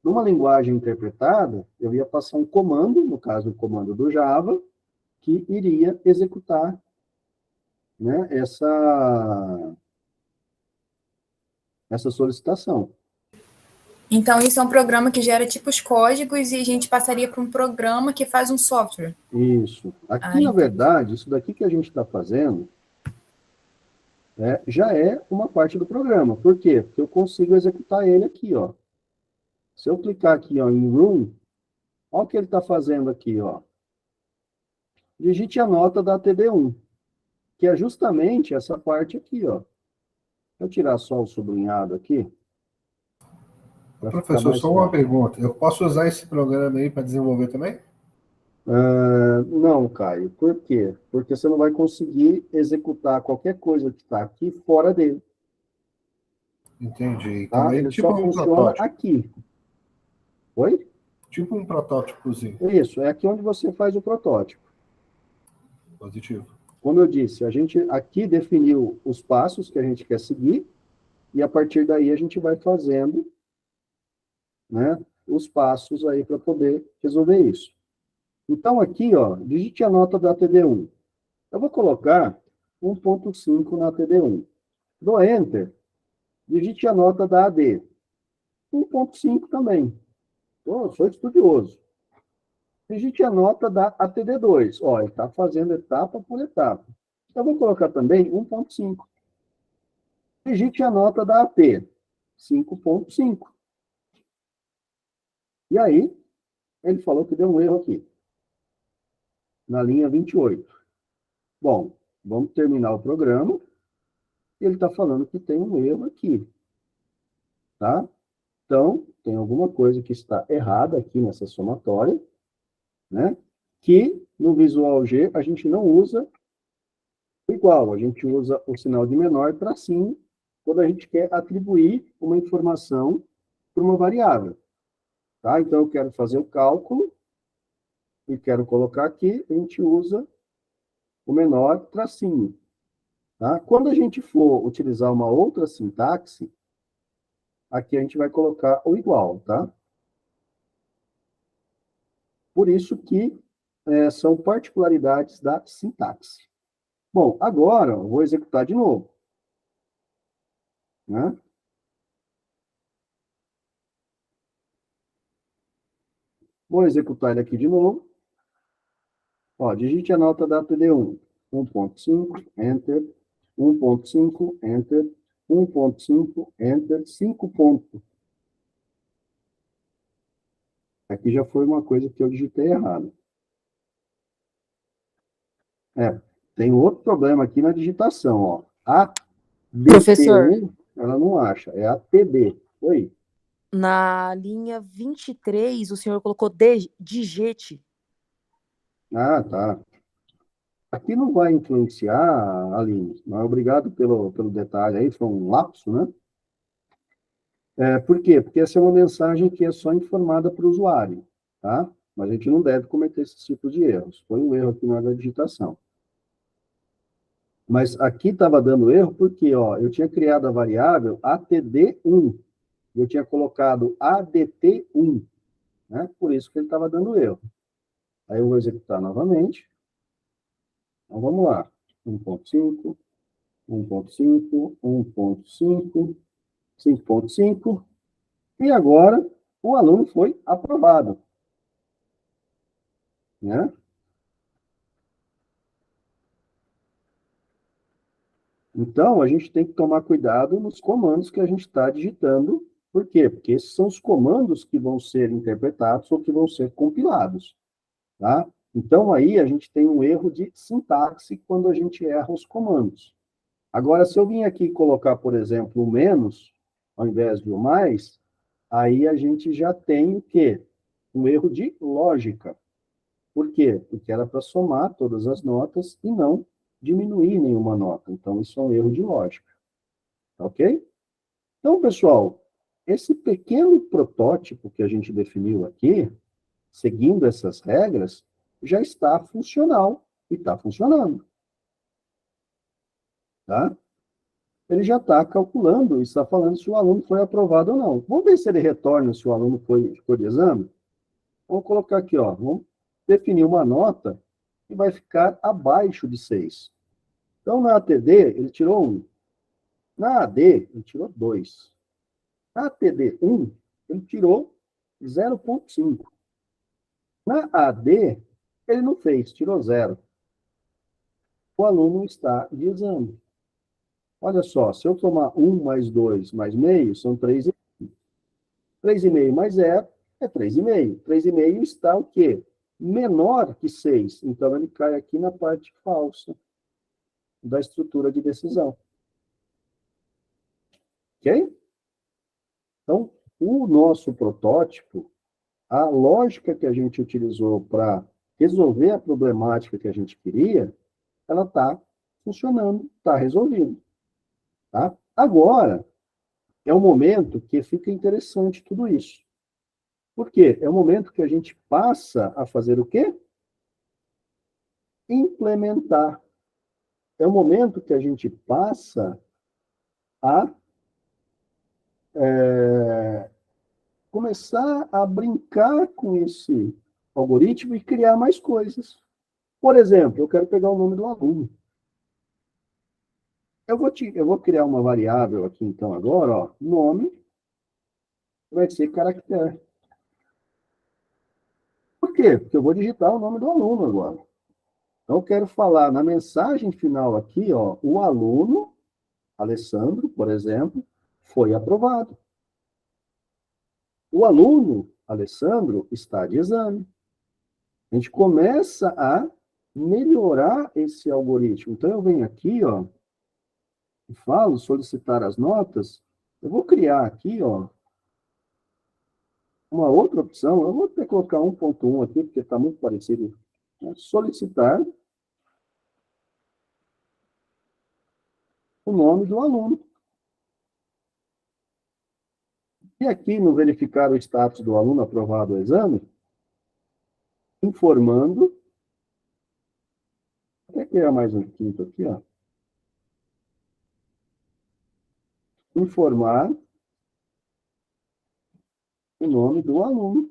Numa linguagem interpretada, eu ia passar um comando, no caso o comando do Java, que iria executar, né, essa solicitação. Então, isso é um programa que gera tipos códigos e a gente passaria para um programa que faz um software. Isso. Aqui, na verdade, isso daqui que a gente está fazendo já é uma parte do programa. Por quê? Porque eu consigo executar ele aqui, ó. Se eu clicar aqui, ó, em Room, olha o que ele está fazendo aqui, ó. Digite a nota da TD1, que é justamente essa parte aqui, ó. Deixa eu tirar só o sublinhado aqui. Professor, só uma pergunta. Eu posso usar esse programa aí para desenvolver também? Não, Caio. Por quê? Porque você não vai conseguir executar qualquer coisa que está aqui fora dele. Entendi. Então, Tá? ele Ele tipo só um funciona protótipo. aqui. Oi? Tipo um protótipozinho. Isso, é aqui onde você faz o protótipo. Positivo. Como eu disse, a gente aqui definiu os passos que a gente quer seguir, e a partir daí a gente vai fazendo, né, os passos aí para poder resolver isso. Então, aqui, ó, digite a nota da TD1. Eu vou colocar 1.5 na TD1. Dou Enter, digite a nota da AD. 1.5 também. Eu sou estudioso. Digite a nota da ATD2. Ó, ele está fazendo etapa por etapa. Eu vou colocar também 1.5. Digite a nota da AT. 5.5. E aí, ele falou que deu um erro aqui. Na linha 28. Bom, vamos terminar o programa. E ele está falando que tem um erro aqui. Tá? Então, tem alguma coisa que está errada aqui nessa somatória, né? Que no Visual G a gente não usa igual, a gente usa o sinal de menor para sim, quando a gente quer atribuir uma informação para uma variável. Tá? Então, eu quero fazer o cálculo e quero colocar aqui, a gente usa o menor tracinho. Tá? Quando a gente for utilizar uma outra sintaxe, aqui a gente vai colocar o igual, tá? Por isso que são particularidades da sintaxe. Bom, agora eu vou executar de novo. Né? Vou executar ele aqui de novo. Ó, digite a nota da TD1. 1.5, Enter. 1.5, Enter. 1.5, Enter. 5 pontos. Aqui já foi uma coisa que eu digitei errado. Tem outro problema aqui na digitação, ó. A Professor, DT1, ela não acha, é a TD. Oi? na linha 23, o senhor colocou digete. Ah, tá. Aqui não vai influenciar, Aline, mas obrigado pelo detalhe aí, foi um lapso, né? Por quê? Porque essa é uma mensagem que é só informada para o usuário, tá? Mas a gente não deve cometer esse tipo de erros. Foi um erro aqui na hora da digitação. Mas aqui estava dando erro porque, ó, eu tinha criado a variável ATD1. Eu tinha colocado ADT1, né? Por isso que ele estava dando erro. Aí eu vou executar novamente. Então, vamos lá. 1.5, 1.5, 1.5, 5.5. E agora, o aluno foi aprovado. Né? Então, a gente tem que tomar cuidado nos comandos que a gente está digitando. Por quê? Porque esses são os comandos que vão ser interpretados ou que vão ser compilados. Tá? Então, aí a gente tem um erro de sintaxe quando a gente erra os comandos. Agora, se eu vim aqui colocar, por exemplo, o menos, ao invés de o mais, aí a gente já tem o quê? Um erro de lógica. Por quê? Porque era para somar todas as notas e não diminuir nenhuma nota. Então, isso é um erro de lógica. Ok? Então, pessoal, esse pequeno protótipo que a gente definiu aqui, seguindo essas regras, já está funcional e está funcionando. Tá? Ele já está calculando e está falando se o aluno foi aprovado ou não. Vamos ver se ele retorna se o aluno ficou de exame? Vamos colocar aqui, ó, vamos definir uma nota que vai ficar abaixo de 6. Então, na ATD, ele tirou 1. Na AD, ele tirou 2. Na ATD 1, ele tirou 0,5. Na AD, ele não fez, tirou 0. O aluno está de exame. Olha só, se eu tomar 1 mais 2 mais meio, são 3,5. 3,5 mais 0 é 3,5. 3,5 está o quê? Menor que 6. Então, ele cai aqui na parte falsa da estrutura de decisão. Ok? Então, o nosso protótipo, a lógica que a gente utilizou para resolver a problemática que a gente queria, ela está funcionando, está resolvida. Tá? Agora, é o momento que fica interessante tudo isso. Por quê? É o momento que a gente passa a fazer o quê? Implementar. É o momento que a gente passa a começar a brincar com esse algoritmo e criar mais coisas. Por exemplo, eu quero pegar o nome do aluno. Eu vou criar uma variável aqui, então, agora, ó, nome vai ser caractere. Por quê? Porque eu vou digitar o nome do aluno agora. Então, eu quero falar na mensagem final aqui, ó, o aluno, Alessandro, por exemplo, foi aprovado. O aluno, Alessandro, está de exame. A gente começa a melhorar esse algoritmo. Então, eu venho aqui, ó, e falo, solicitar as notas. Eu vou criar aqui, ó, uma outra opção. Eu vou ter que colocar 1.1 aqui, porque está muito parecido. Solicitar o nome do aluno. E aqui, no verificar o status do aluno aprovado o exame, informando. Vou criar mais um quinto aqui, ó. Informar o nome do aluno.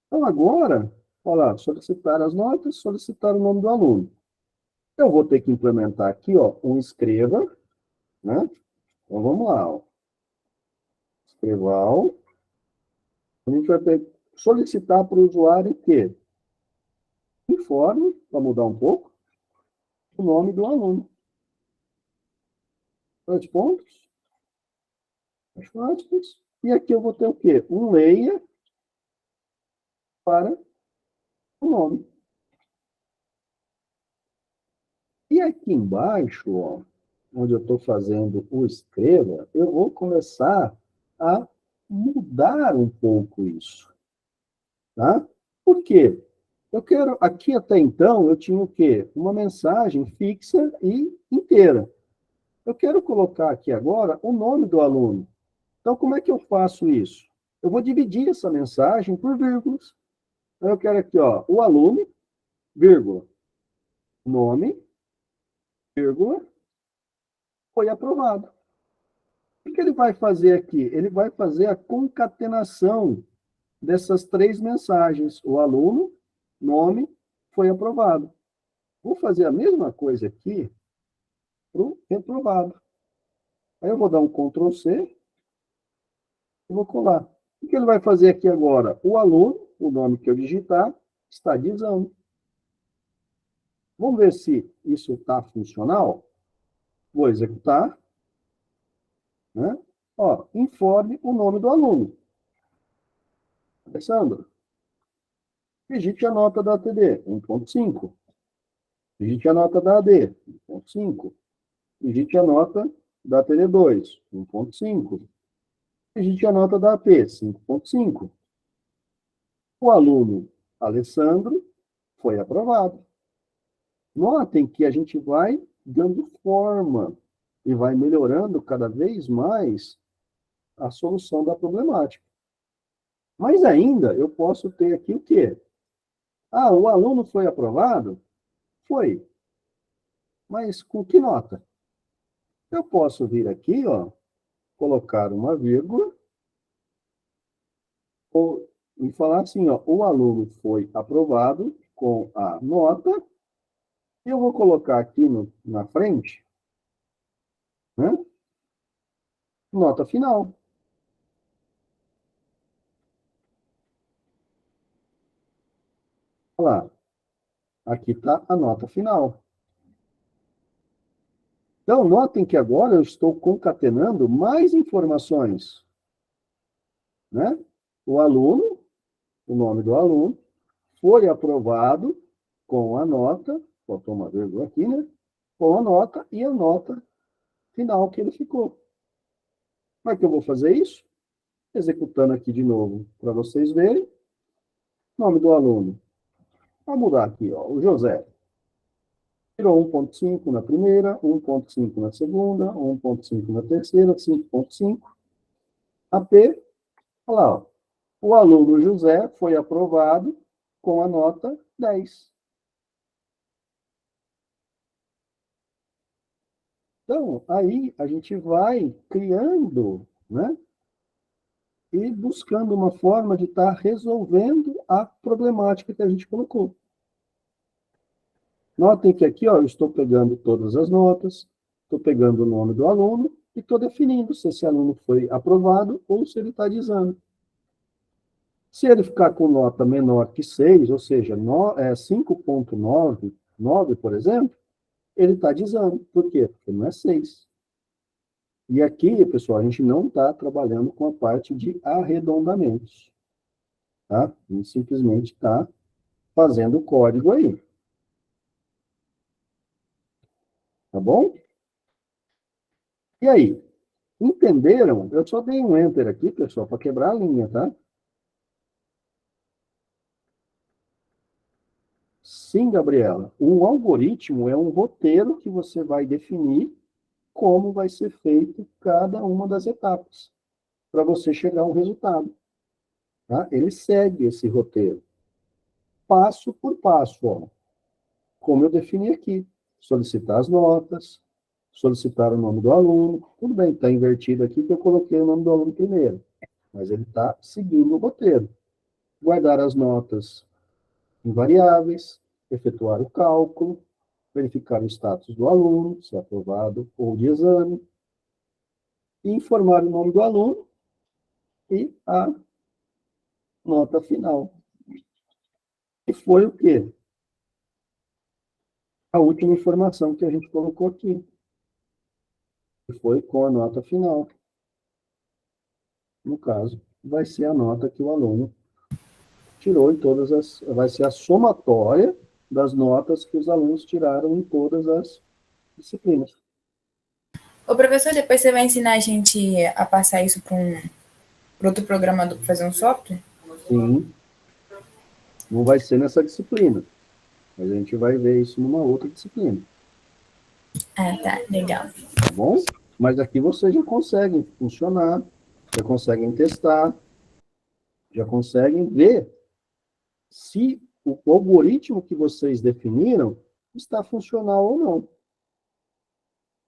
Então, agora, olha lá, solicitar as notas, solicitar o nome do aluno. Eu vou ter que implementar aqui, ó, um escreva, né? Então, vamos lá, ó. Escreval. A gente vai ter que solicitar para o usuário que informe, para mudar um pouco, o nome do aluno. 2 pontos. Fecha aspas. E aqui eu vou ter o quê? Um leia para o nome. E aqui embaixo, ó, onde eu estou fazendo o escreva, eu vou começar a mudar um pouco isso. Tá? Por quê? Eu quero, aqui até então, eu tinha o quê? Uma mensagem fixa e inteira. Eu quero colocar aqui agora o nome do aluno. Então, como é que eu faço isso? Eu vou dividir essa mensagem por vírgulas. Então, eu quero aqui, ó, o aluno, vírgula, nome, vírgula, foi aprovado. O que ele vai fazer aqui? Ele vai fazer a concatenação dessas 3 mensagens. O aluno, nome, foi aprovado. Vou fazer a mesma coisa aqui para o reprovado. Aí eu vou dar um Ctrl C e vou colar. O que ele vai fazer aqui agora? O aluno, o nome que eu digitar, está de exame. Vamos ver se isso está funcional? Vou executar. Né? Ó, informe o nome do aluno. Alessandro. Digite a nota da ATD, 1.5. Digite a nota da AD, 1.5. Digite a nota da ATD2, 1.5. Digite a nota da AP, 5.5. O aluno Alessandro foi aprovado. Notem que a gente vai dando forma e vai melhorando cada vez mais a solução da problemática. Mas ainda eu posso ter aqui o quê? Ah, o aluno foi aprovado? Foi. Mas com que nota? Eu posso vir aqui, ó, colocar uma vírgula e falar assim, ó, o aluno foi aprovado com a nota. Eu vou colocar aqui na frente, né, nota final. Olha lá, aqui está a nota final. Então, notem que agora eu estou concatenando mais informações. Né? O aluno, o nome do aluno, foi aprovado com a nota, botou uma vírgula aqui, né? Com a nota e a nota final que ele ficou. Como é que eu vou fazer isso? Executando aqui de novo, para vocês verem. Nome do aluno. Vou mudar aqui, ó, o José. Tirou 1.5 na primeira, 1.5 na segunda, 1.5 na terceira, 5.5. AP, olha lá, ó. O aluno José foi aprovado com a nota 10. Então, aí a gente vai criando, né? E buscando uma forma de estar resolvendo a problemática que a gente colocou. Notem que aqui, ó, eu estou pegando todas as notas, estou pegando o nome do aluno e estou definindo se esse aluno foi aprovado ou se ele está de exame. Se ele ficar com nota menor que 6, ou seja, 5.9, por exemplo, ele está de exame. Por quê? Porque não é 6. E aqui, pessoal, a gente não está trabalhando com a parte de arredondamentos. Tá? A gente simplesmente está fazendo o código aí. Tá bom? E aí? Entenderam? Eu só dei um enter aqui, pessoal, para quebrar a linha, tá? Sim, Gabriela. Um algoritmo é um roteiro que você vai definir como vai ser feito cada uma das etapas para você chegar a um resultado. Tá? Ele segue esse roteiro. Passo por passo, ó. Como eu defini aqui. Solicitar as notas, solicitar o nome do aluno. Tudo bem, está invertido aqui que eu coloquei o nome do aluno primeiro. Mas ele está seguindo o roteiro. Guardar as notas em variáveis, efetuar o cálculo, verificar o status do aluno, se é aprovado ou de exame, e informar o nome do aluno e a nota final. E foi o quê? A última informação que a gente colocou aqui. Que foi com a nota final. No caso, vai ser a nota que o aluno tirou em todas as... Vai ser a somatória das notas que os alunos tiraram em todas as disciplinas. Ô, professor, depois você vai ensinar a gente a passar isso para outro programador para fazer um software? Sim. Não vai ser nessa disciplina. Mas a gente vai ver isso numa outra disciplina. Ah, tá. Legal. Tá bom? Mas aqui vocês já conseguem funcionar, já conseguem testar, já conseguem ver se o algoritmo que vocês definiram está funcional ou não.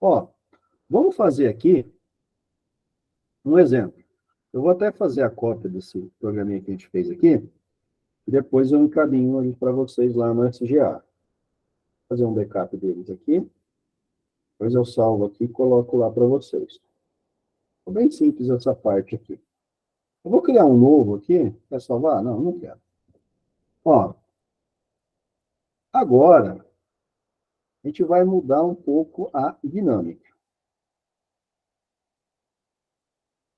Ó, vamos fazer aqui um exemplo. Eu vou até fazer a cópia desse programinha que a gente fez aqui, e depois eu encaminho ele para vocês lá no SGA. Vou fazer um backup deles aqui, depois eu salvo aqui e coloco lá para vocês. É bem simples essa parte aqui. Eu vou criar um novo aqui. Quer salvar? Não, não quero. Ó, agora a gente vai mudar um pouco a dinâmica.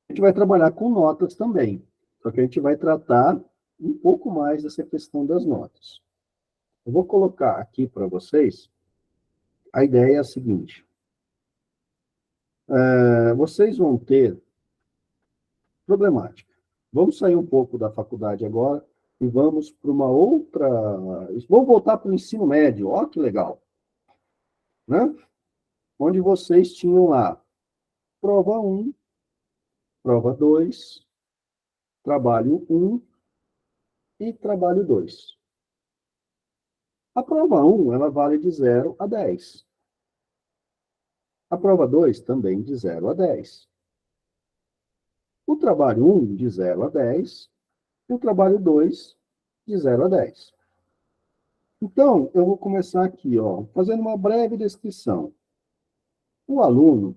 A gente vai trabalhar com notas também, só que a gente vai tratar um pouco mais dessa questão das notas. Eu vou colocar aqui para vocês, a ideia é a seguinte. Vocês vão ter problemática. Vamos sair um pouco da faculdade agora e vamos para uma outra... Vamos voltar para o ensino médio, ó que legal. Né? Onde vocês tinham lá prova 1, prova 2, trabalho 1 e trabalho 2. A prova 1, ela vale de 0 a 10. A prova 2 também de 0 a 10. O trabalho 1 de 0 a 10 e o trabalho 2 de 0 a 10. Então, eu vou começar aqui, ó, fazendo uma breve descrição. O aluno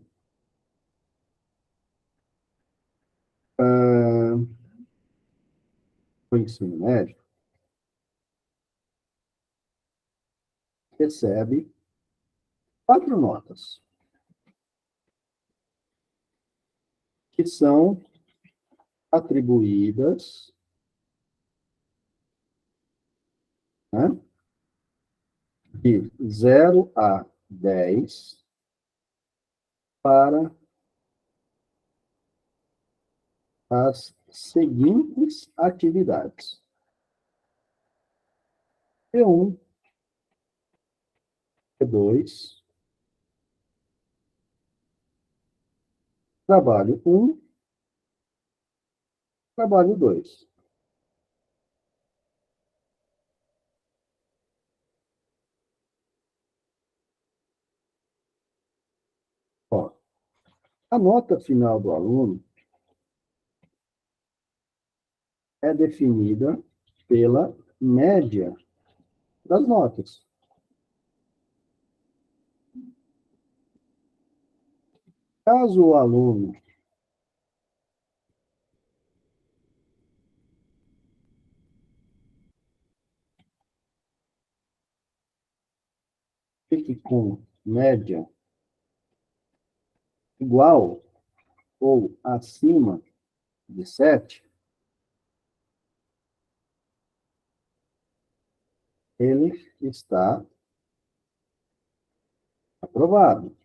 do ensino médio recebe 4 notas, que são atribuídas, né, de 0 a 10 para as seguintes atividades. E1, E2, trabalho 1, trabalho 2. Ó, a nota final do aluno é definida pela média das notas. Caso o aluno fique com média igual ou acima de 7, ele está aprovado.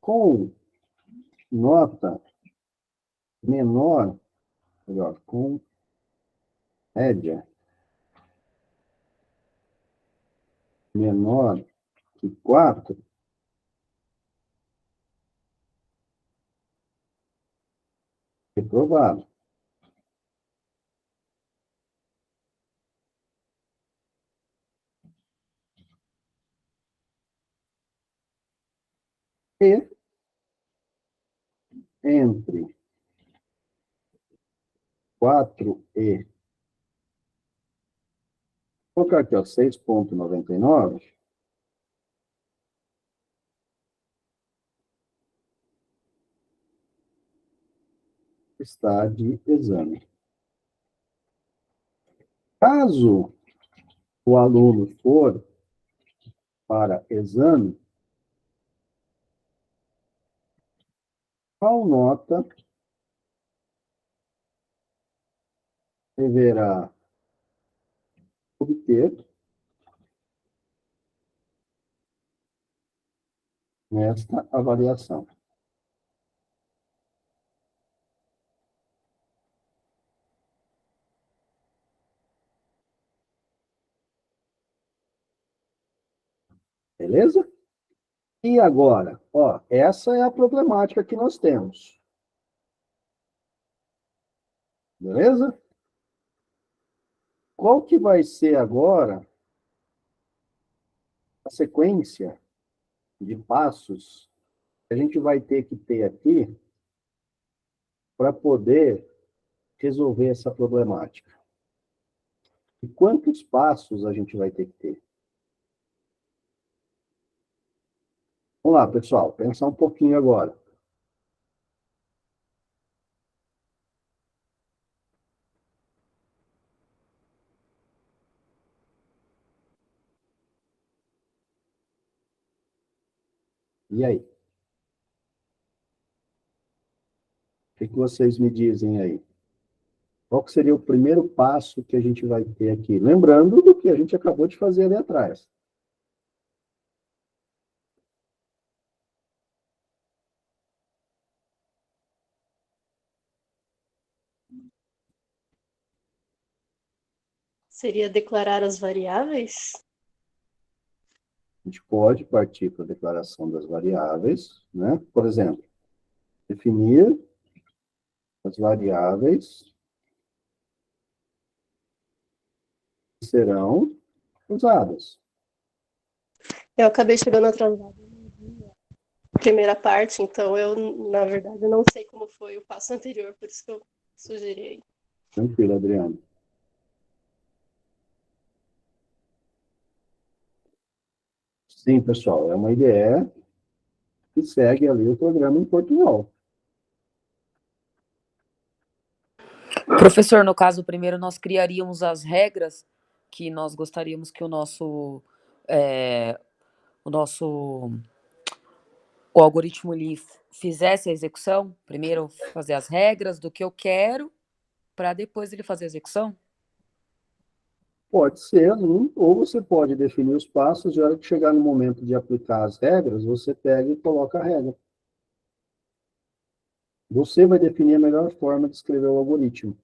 Com nota menor, melhor, com média menor que 4, reprovado. E entre 4 e, vou colocar aqui, ó, 6,99, está de exame. Caso o aluno for para exame, qual nota deverá obter nesta avaliação? Beleza? E agora, ó, essa é a problemática que nós temos. Beleza? Qual que vai ser agora a sequência de passos que a gente vai ter que ter aqui para poder resolver essa problemática. E quantos passos a gente vai ter que ter? Vamos lá, pessoal, pensar um pouquinho agora. E aí? O que vocês me dizem aí? Qual que seria o primeiro passo que a gente vai ter aqui? Lembrando do que a gente acabou de fazer ali atrás. Seria declarar as variáveis? A gente pode partir para a declaração das variáveis, né? Por exemplo, definir as variáveis que serão usadas. Eu acabei chegando atrasada na primeira parte, então eu, na verdade, não sei como foi o passo anterior, por isso que eu sugeri aí. Tranquilo, Adriano. Sim, pessoal, é uma IDE que segue ali o programa em Portugal. Professor, no caso, primeiro nós criaríamos as regras que nós gostaríamos que o algoritmo ele fizesse a execução. Primeiro fazer as regras do que eu quero, para depois ele fazer a execução? Pode ser, ou você pode definir os passos e a hora que chegar no momento de aplicar as regras, você pega e coloca a regra. Você vai definir a melhor forma de escrever o algoritmo.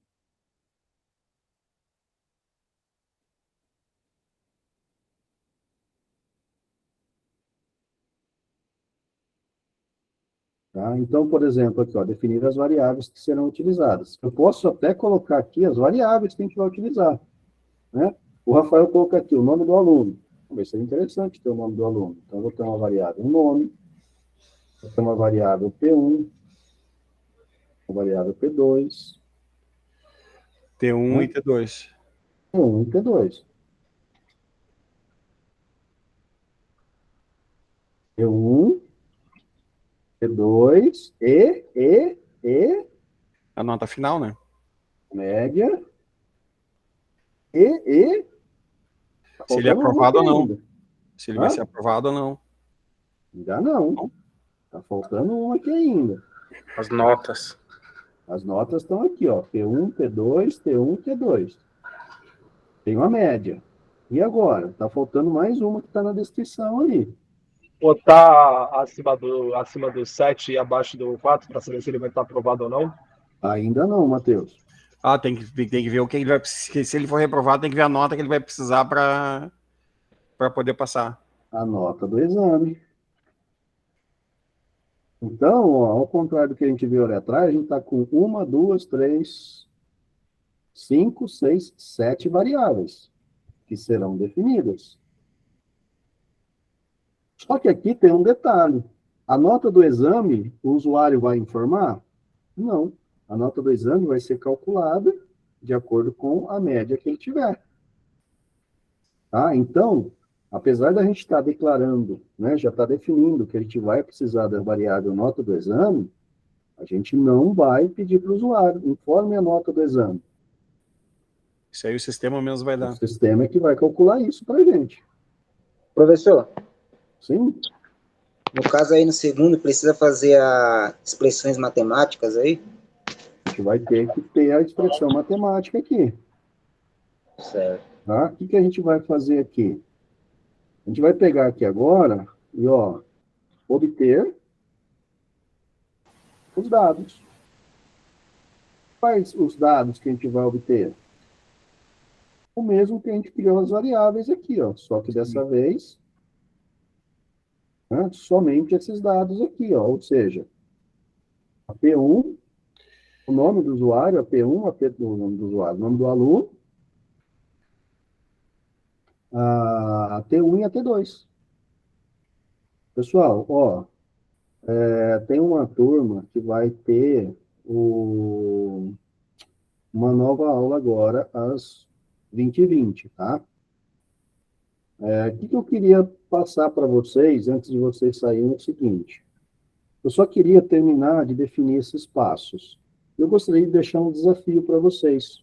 Tá? Então, por exemplo, aqui, ó, definir as variáveis que serão utilizadas. Eu posso até colocar aqui as variáveis que a gente vai utilizar. Né? O Rafael coloca aqui o nome do aluno. Vai ser interessante ter o nome do aluno. Então, eu vou ter uma variável nome, vou ter uma variável P1, uma variável P2, T1 e T2. P1 e P2. P1, P2 e A nota final, né? média e Se ele é faltando uma aprovado ou aqui não. ainda. Se ele Hã? vai ser aprovado ou não. Ainda não. Tá faltando uma aqui ainda. As notas. As notas estão aqui, ó. P1, P2, T1, T2. Tem uma média. E agora? Tá faltando mais uma que está na descrição ali. Botar acima do 7 e abaixo do 4 para saber se ele vai estar aprovado ou não? Ainda não, Matheus. Ah, tem que ver o que ele vai precisar. Se ele for reprovado, tem que ver a nota que ele vai precisar para poder passar. A nota do exame. Então, ó, ao contrário do que a gente viu ali atrás, a gente está com 1, 2, 3, 5, 6, 7 variáveis que serão definidas. Só que aqui tem um detalhe. A nota do exame, o usuário vai informar? Não. A nota do exame vai ser calculada de acordo com a média que ele tiver. Tá? Então, apesar da gente estar declarando, né, já está definindo que a gente vai precisar da variável nota do exame, a gente não vai pedir para o usuário, informe a nota do exame. Isso aí o sistema mesmo vai dar. O sistema é que vai calcular isso para a gente. Professor, Sim? no caso aí no segundo, precisa fazer as expressões matemáticas aí? A gente vai ter que ter a expressão matemática aqui. Certo. Tá? O que a gente vai fazer aqui? A gente vai pegar aqui agora e, ó, obter os dados. Quais os dados que a gente vai obter? O mesmo que a gente criou as variáveis aqui, ó. Só que dessa vez, né, somente esses dados aqui, ó. Ou seja, a P1, o nome do usuário, a P1, o nome do usuário, o nome do aluno, a T1 e a T2. Pessoal, ó, tem uma turma que vai ter uma nova aula agora às 20h20, tá? O que eu queria passar para vocês, antes de vocês saírem, é o seguinte. Eu só queria terminar de definir esses passos. Eu gostaria de deixar um desafio para vocês.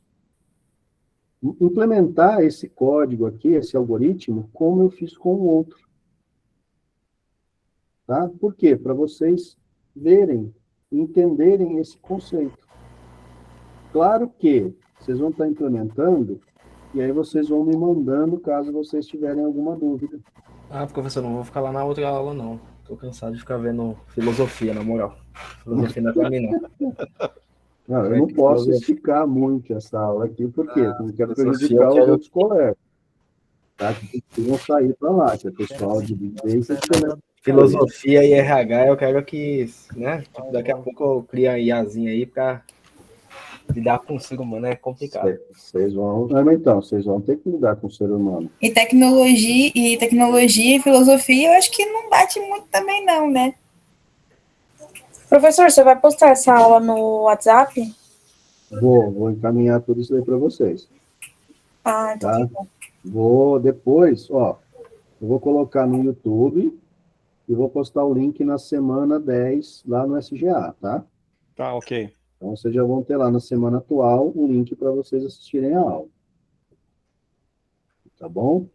Implementar esse código aqui, esse algoritmo, como eu fiz com o outro. Tá? Por quê? Para vocês verem, entenderem esse conceito. Claro que vocês vão estar implementando, e aí vocês vão me mandando caso vocês tiverem alguma dúvida. Ah, professor, não vou ficar lá na outra aula, não. Tô cansado de ficar vendo filosofia, na moral. Filosofia não é pra mim, não. Não, eu não posso esticar muito essa aula aqui, porque eu não quero filosofia prejudicar eu os quero- outros colegas. Tá? Que precisam sair para lá, que é pessoal de vivência e excelência. Filosofia e RH, eu quero que, né? Tipo, daqui a pouco eu crio a IAzinha aí pra lidar com o ser humano, é complicado. Vocês vão. Mas então, vocês vão ter que lidar com o ser humano. E tecnologia e filosofia, eu acho que não bate muito também, não, né? Professor, você vai postar essa aula no WhatsApp? Vou encaminhar tudo isso aí para vocês. Ah, então Tá? tá bom. Vou depois, ó, eu vou colocar no YouTube e vou postar o link na semana 10 lá no SGA, tá? Tá, ok. Então vocês já vão ter lá na semana atual o link para vocês assistirem a aula. Tá bom?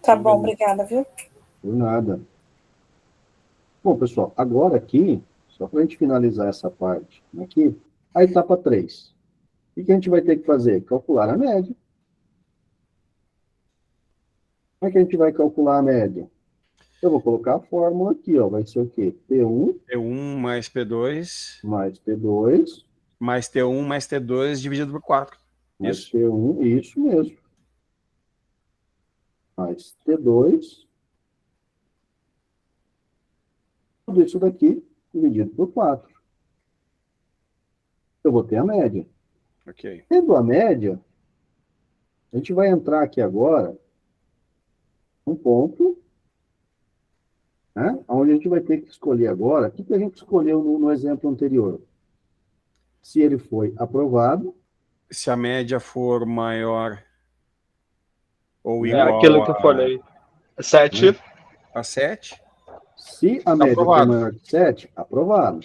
Tá bom, obrigada, viu? Por nada. Bom, pessoal, agora aqui, só para a gente finalizar essa parte aqui, a etapa 3. O que a gente vai ter que fazer? Calcular a média. Como é que a gente vai calcular a média? Eu vou colocar a fórmula aqui, ó. Vai ser o quê? P1 P1 mais P2 mais P2 mais T1 mais T2 dividido por 4. mais Isso? P1, isso mesmo. Mais T2. Tudo isso daqui dividido por 4. Eu vou ter a média. Ok. Tendo a média, a gente vai entrar aqui agora um ponto, né, onde a gente vai ter que escolher agora, o que a gente escolheu no exemplo anterior? Se ele foi aprovado, Se a média for maior ou É igual aquilo que eu falei. 7. a 7, se a média for aprovado. maior que 7, aprovado.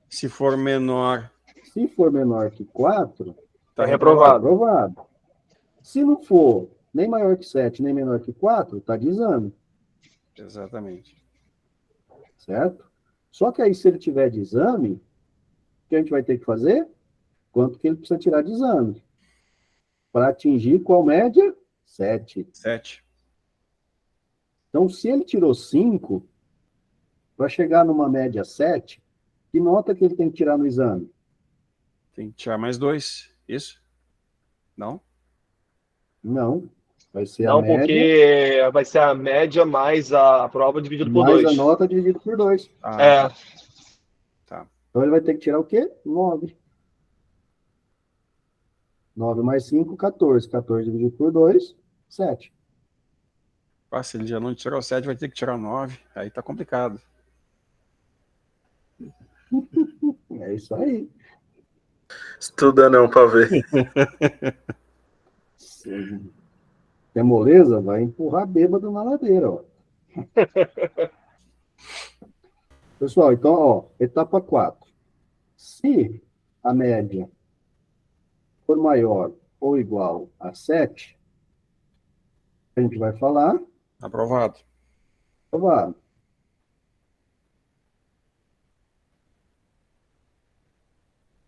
Se for menor, Se for menor que 4, tá reprovado. aprovado. Se não for nem maior que 7, nem menor que 4, está de exame, Exatamente. certo? Só que aí, se ele tiver de exame, o que a gente vai ter que fazer? Quanto que ele precisa tirar de exame? Para atingir qual média? 7. 7. Então, se ele tirou 5, para chegar numa média 7, que nota que ele tem que tirar no exame? Tem que tirar mais 2. Isso? Não? Não. Vai ser Não, a média porque vai ser a média mais a prova dividido por mais 2. a nota dividido por 2. Ah, É, tá. Então, ele vai ter que tirar o quê? 9. 9 mais 5, 14. 14 dividido por 2, 7. Ah, se ele já não tirou 7, vai ter que tirar 9. Aí tá complicado. É isso aí. Estuda não pra ver. Quer moleza? Vai empurrar bêbado na ladeira, ó. Pessoal, então, ó, etapa 4. Se a média for maior ou igual a 7, a gente vai falar Aprovado. aprovado.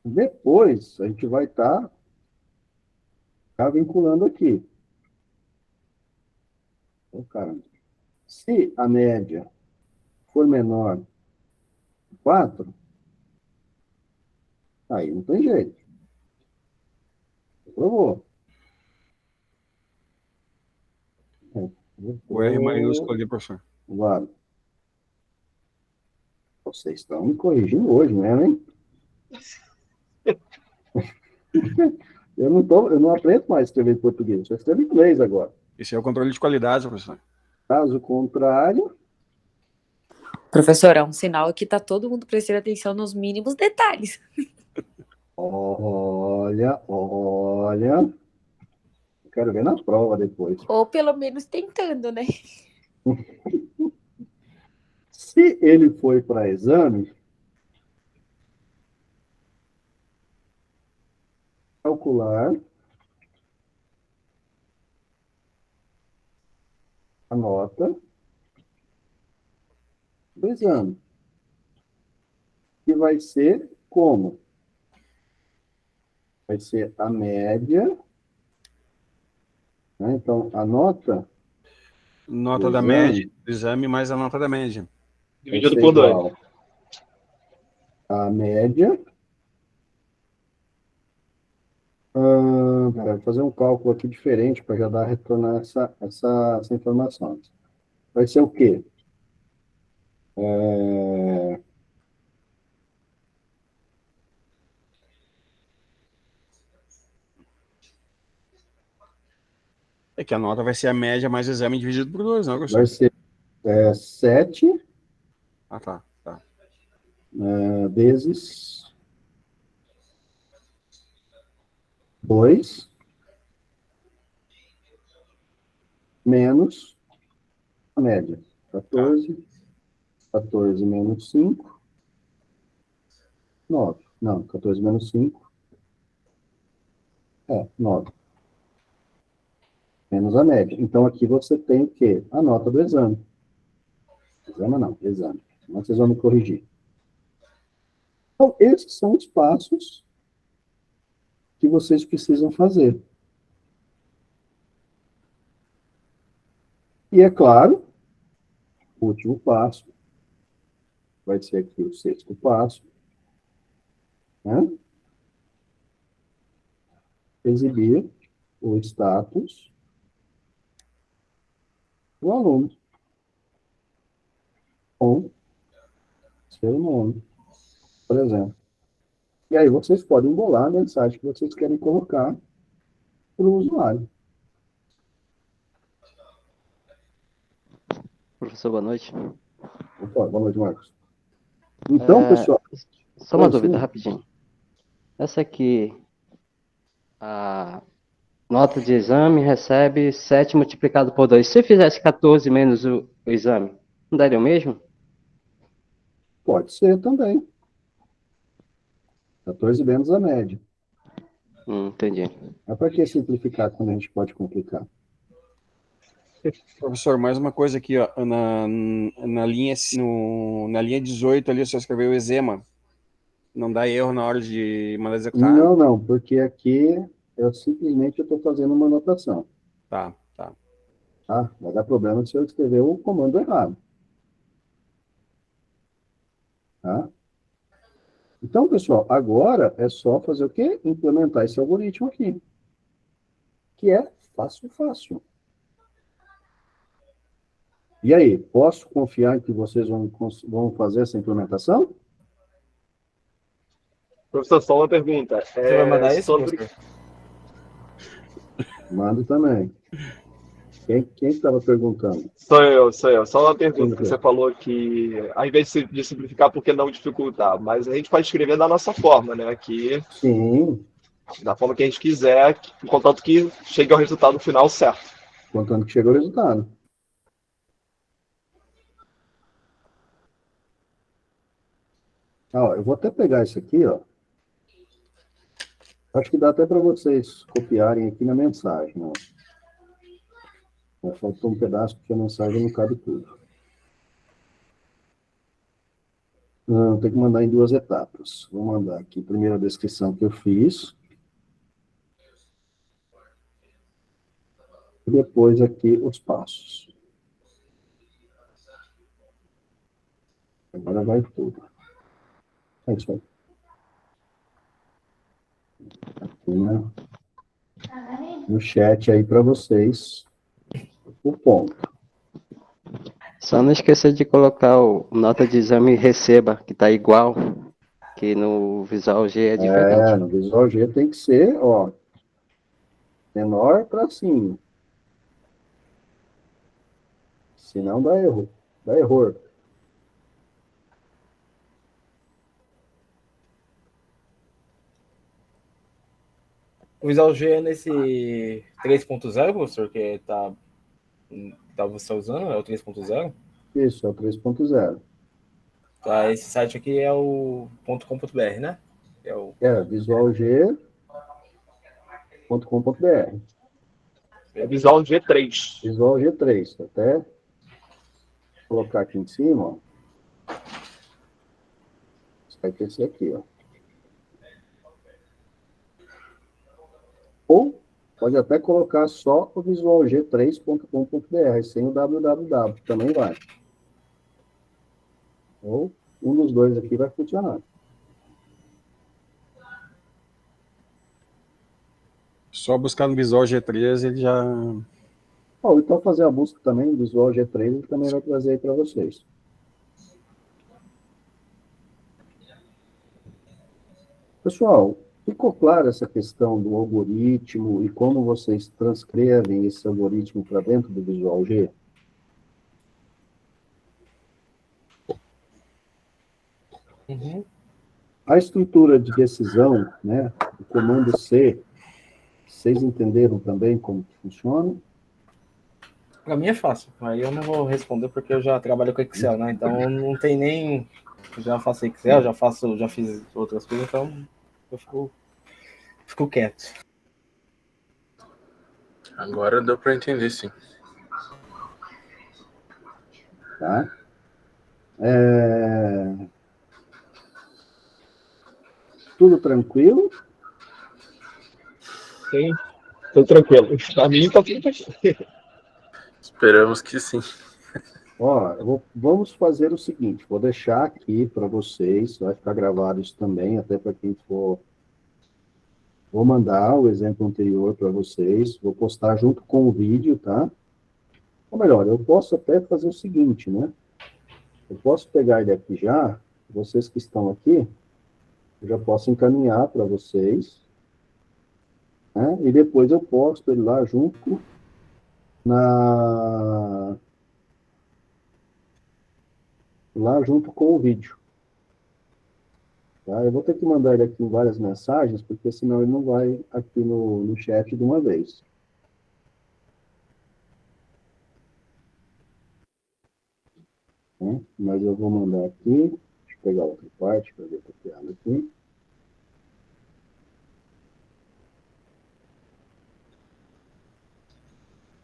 Depois, a gente vai estar vinculando aqui. Então, caramba. Se a média for menor que 4, aí não tem jeito. Aprovou. O R maiúsculo ali, professor. Claro. Vocês estão me corrigindo hoje mesmo, hein? Eu não aprendo mais a escrever em português, eu escrevo em inglês agora. Esse é o controle de qualidade, professor. Caso contrário, Professor, é um sinal que tá todo mundo prestando atenção nos mínimos detalhes. Olha. Quero ver na prova depois. Ou pelo menos tentando, né? Se ele foi para exame, calcular a nota do exame. Que vai ser como? Vai ser a média, né? Então, a nota Nota do da exame média do exame mais a nota da média. vai Dividido ser por 2. igual a média. Vou fazer um cálculo aqui diferente para já dar retornar essa informação. Vai ser o quê? É que a nota vai ser a média mais o exame dividido por 2, não, Vai professor? ser 7 Ah, tá. vezes 2 menos a média. 14 menos 5, 9. Não, 14 menos 5 9. Menos a média. Então, aqui você tem o quê? A nota do exame. Exame não, exame. Senão vocês vão me corrigir. Então, esses são os passos que vocês precisam fazer. E, é claro, o último passo vai ser aqui o sexto passo, né? Exibir o status do aluno com seu nome, por exemplo. E aí vocês podem bolar a mensagem que vocês querem colocar para o usuário. Professor, boa noite. Opa, boa noite, Marcos. Então, pessoal... Só uma dúvida, rapidinho. Essa aqui, a nota de exame recebe 7 multiplicado por 2. Se eu fizesse 14 menos o exame, não daria o mesmo? Pode ser também. 14 menos a média. Entendi. Mas para que simplificar quando a gente pode complicar? Professor, mais uma coisa aqui, ó, na linha 18 ali, você escreveu exema. Não dá erro na hora de mandar executar? Não, porque aqui eu simplesmente estou fazendo uma anotação. Tá. Vai dar problema se eu escrever o comando errado. Tá? Então, pessoal, agora é só fazer o quê? Implementar esse algoritmo aqui. Que é fácil. E aí, posso confiar em que vocês vão fazer essa implementação? Professor, só uma pergunta. Você vai mandar isso, professor? Mando também. Quem estava perguntando? Sou eu. Só uma pergunta, que você falou que, ao invés de simplificar, por que não dificultar? Mas a gente pode escrever da nossa forma, né? Aqui, Sim. da forma que a gente quiser, contanto que chegue ao resultado final certo. Contando que chega o resultado. Eu vou até pegar isso aqui, ó. Acho que dá até para vocês copiarem aqui na mensagem, ó. Faltou um pedaço porque a mensagem não cabe tudo. Não, tem que mandar em 2 etapas. Vou mandar aqui primeiro a descrição que eu fiz. E depois aqui os passos. Agora vai tudo. É isso aí. Aqui, né? No chat aí para vocês o ponto. Só não esquecer de colocar o nota de exame receba, que está igual, que no Visual G é diferente. No Visual G tem que ser, ó, menor para cima. Senão dá erro. Dá erro. O Visual G é nesse 3.0, professor, que tá você usando? É o 3.0? Isso, é o 3.0. Tá, esse site aqui é o .com.br, né? É o visualg.com.br. É Visual G3. Visual G3. Até colocar aqui em cima, ó. Vai ter esse aqui, ó. Ou pode até colocar só o visualg3.com.br, sem o www, também vai. Ou um dos dois aqui vai funcionar. Só buscar no Visual G3 ele já... Ou então fazer a busca também no Visual G3, ele também vai trazer aí para vocês. Pessoal, ficou clara essa questão do algoritmo e como vocês transcrevem esse algoritmo para dentro do Visual G? Uhum. A estrutura de decisão, né, o comando C, vocês entenderam também como que funciona? Para mim é fácil, aí eu não vou responder porque eu já trabalho com Excel, né? Então não tem nem... Eu já faço Excel, já fiz outras coisas, então eu fico quieto. Agora deu para entender, sim. Tá? Tudo tranquilo? Sim, tudo tranquilo. Para mim tá tudo tranquilo. Esperamos que sim. Ó, vamos fazer o seguinte, vou deixar aqui para vocês, vai ficar gravado isso também, até para quem for... Vou mandar o exemplo anterior para vocês, vou postar junto com o vídeo, tá? Ou melhor, eu posso até fazer o seguinte, né? Eu posso pegar ele aqui já, vocês que estão aqui, eu já posso encaminhar para vocês, né? E depois eu posto ele lá junto lá junto com o vídeo. Tá? Eu vou ter que mandar ele aqui em várias mensagens, porque senão ele não vai aqui no chat de uma vez. Né? Mas eu vou mandar aqui, deixa eu pegar outra parte para ver o que é aqui.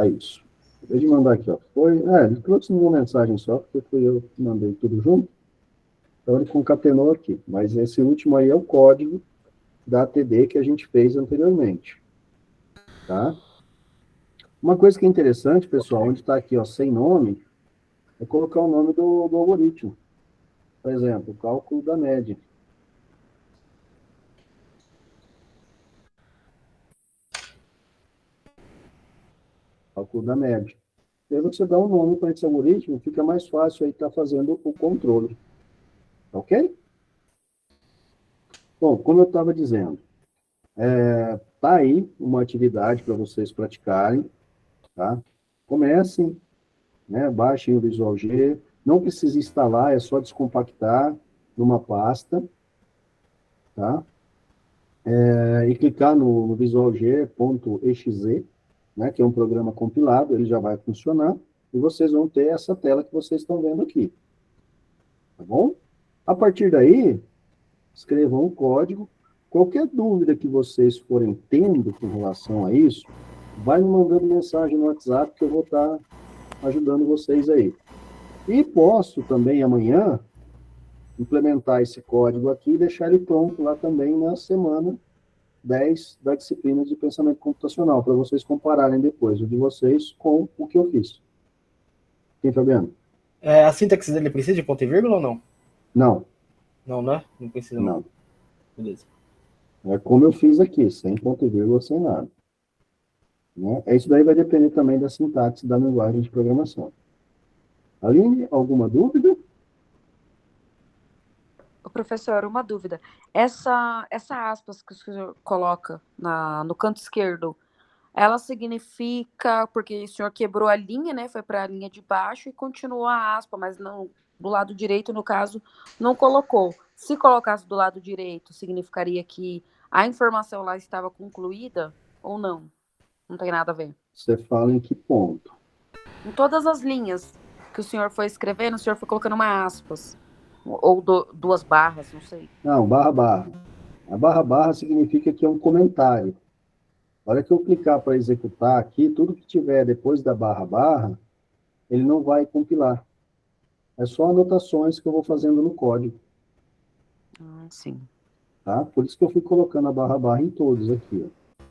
É isso. Acabei de mandar aqui, ó. Ele trouxe uma mensagem só, porque fui eu que mandei tudo junto. Então ele concatenou aqui. Mas esse último aí é o código da ATD que a gente fez anteriormente. Tá? Uma coisa que é interessante, pessoal, onde está aqui, ó, sem nome, é colocar o nome do algoritmo. Por exemplo, cálculo da média. Cálculo da média. E aí você dá um nome para esse algoritmo, fica mais fácil aí estar fazendo o controle. Ok? Bom, como eu estava dizendo, tá aí uma atividade para vocês praticarem, tá? Comecem, né? Baixem o Visual G, não precisa instalar, é só descompactar numa pasta, tá? E clicar no visualg.exe, né? Que é um programa compilado, ele já vai funcionar, e vocês vão ter essa tela que vocês estão vendo aqui. Tá bom? A partir daí, escrevam o código. Qualquer dúvida que vocês forem tendo com relação a isso, vai me mandando mensagem no WhatsApp que eu vou estar ajudando vocês aí. E posso também amanhã implementar esse código aqui e deixar ele pronto lá também na semana 10 da disciplina de pensamento computacional, para vocês compararem depois o de vocês com o que eu fiz. Quem tá vendo? A sintaxe dele precisa de ponto e vírgula ou não? Não. Não, né? Não precisa Não. Beleza. É como eu fiz aqui, sem ponto e vírgula, sem nada. Né? Isso daí vai depender também da sintaxe da linguagem de programação. Aline, alguma dúvida? Professor, uma dúvida. Essa aspas que o senhor coloca no canto esquerdo, ela significa, porque o senhor quebrou a linha, né? Foi para a linha de baixo e continuou a aspa, mas não, do lado direito, no caso, não colocou. Se colocasse do lado direito, significaria que a informação lá estava concluída ou não? Não tem nada a ver. Você fala em que ponto? Em todas as linhas que o senhor foi escrevendo, o senhor foi colocando uma aspas. Ou duas barras, não sei. Não, barra, barra. A barra, barra significa que é um comentário. A hora que eu clicar para executar aqui, tudo que tiver depois da barra, barra, ele não vai compilar. É só anotações que eu vou fazendo no código. Sim. Tá? Por isso que eu fui colocando a barra, barra em todos aqui. Ó.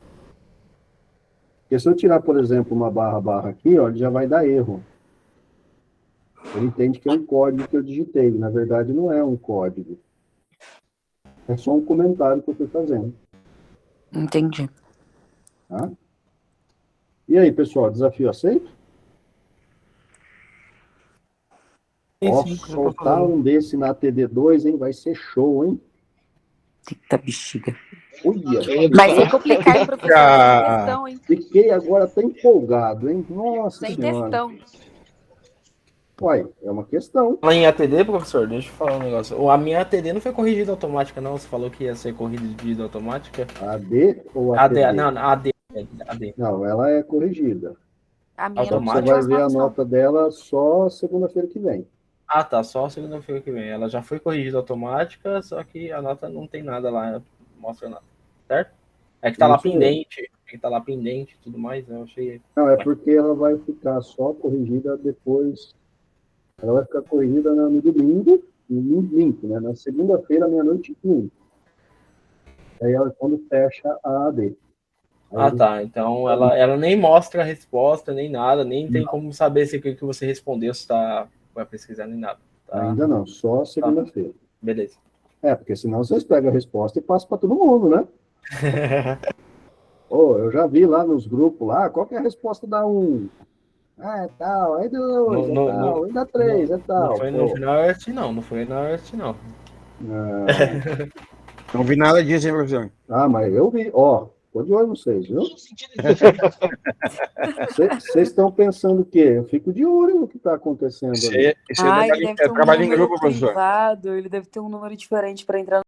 Porque se eu tirar, por exemplo, uma barra, barra aqui, ó, ele já vai dar erro. Ele entende que é um código que eu digitei. Na verdade, não é um código. É só um comentário que eu estou fazendo. Entendi. Tá? E aí, pessoal, desafio aceito? Ó, soltar um desse na TD2, hein? Vai ser show, hein? Eita bexiga. Olha. Mas sem complicar, hein, professor? Sem questão, hein? Fiquei agora até empolgado, hein? Nossa Sem Senhora. questão. Uai, é uma questão. Lá em ATD, professor, deixa eu falar um negócio. A minha ATD não foi corrigida automática, não. Você falou que ia ser corrigida automática. AD ou AD? ATD? Não, AD. AD. Não, ela é corrigida. A minha Só não que você pode vai ver a nota dela só segunda-feira que vem. Ah, tá. Só segunda-feira que vem. Ela já foi corrigida automática, só que a nota não tem nada lá, não mostra nada. Certo? É que tá lá Isso mesmo. pendente. É que tá lá pendente e tudo mais, né? Eu achei. Não, é porque ela vai ficar só corrigida depois. Ela vai ficar corrigida no domingo, no link, né? Na segunda-feira, meia-noite e 15. Aí ela quando fecha a AD. Aí Ah, tá. Então ela nem mostra a resposta, nem nada, nem tem como saber se o que você respondeu, se tá vai pesquisar nem nada. Tá? Ainda não, só segunda-feira. Beleza. É, porque senão vocês pegam a resposta e passam para todo mundo, né? Eu já vi lá nos grupos lá, qual que é a resposta da 1? Ah, é tal, aí 2, é tal, aí dá 3, é tal. Não foi no final Earth, não. Não foi na Earth, não. Não vi nada disso, hein, professor? Ah, mas eu vi, ó, tô de olho em vocês, viu? Vocês estão pensando o quê? Eu fico de olho no que está acontecendo ali. Ai, ele deve ter um número privado, ele deve ter um número diferente para entrar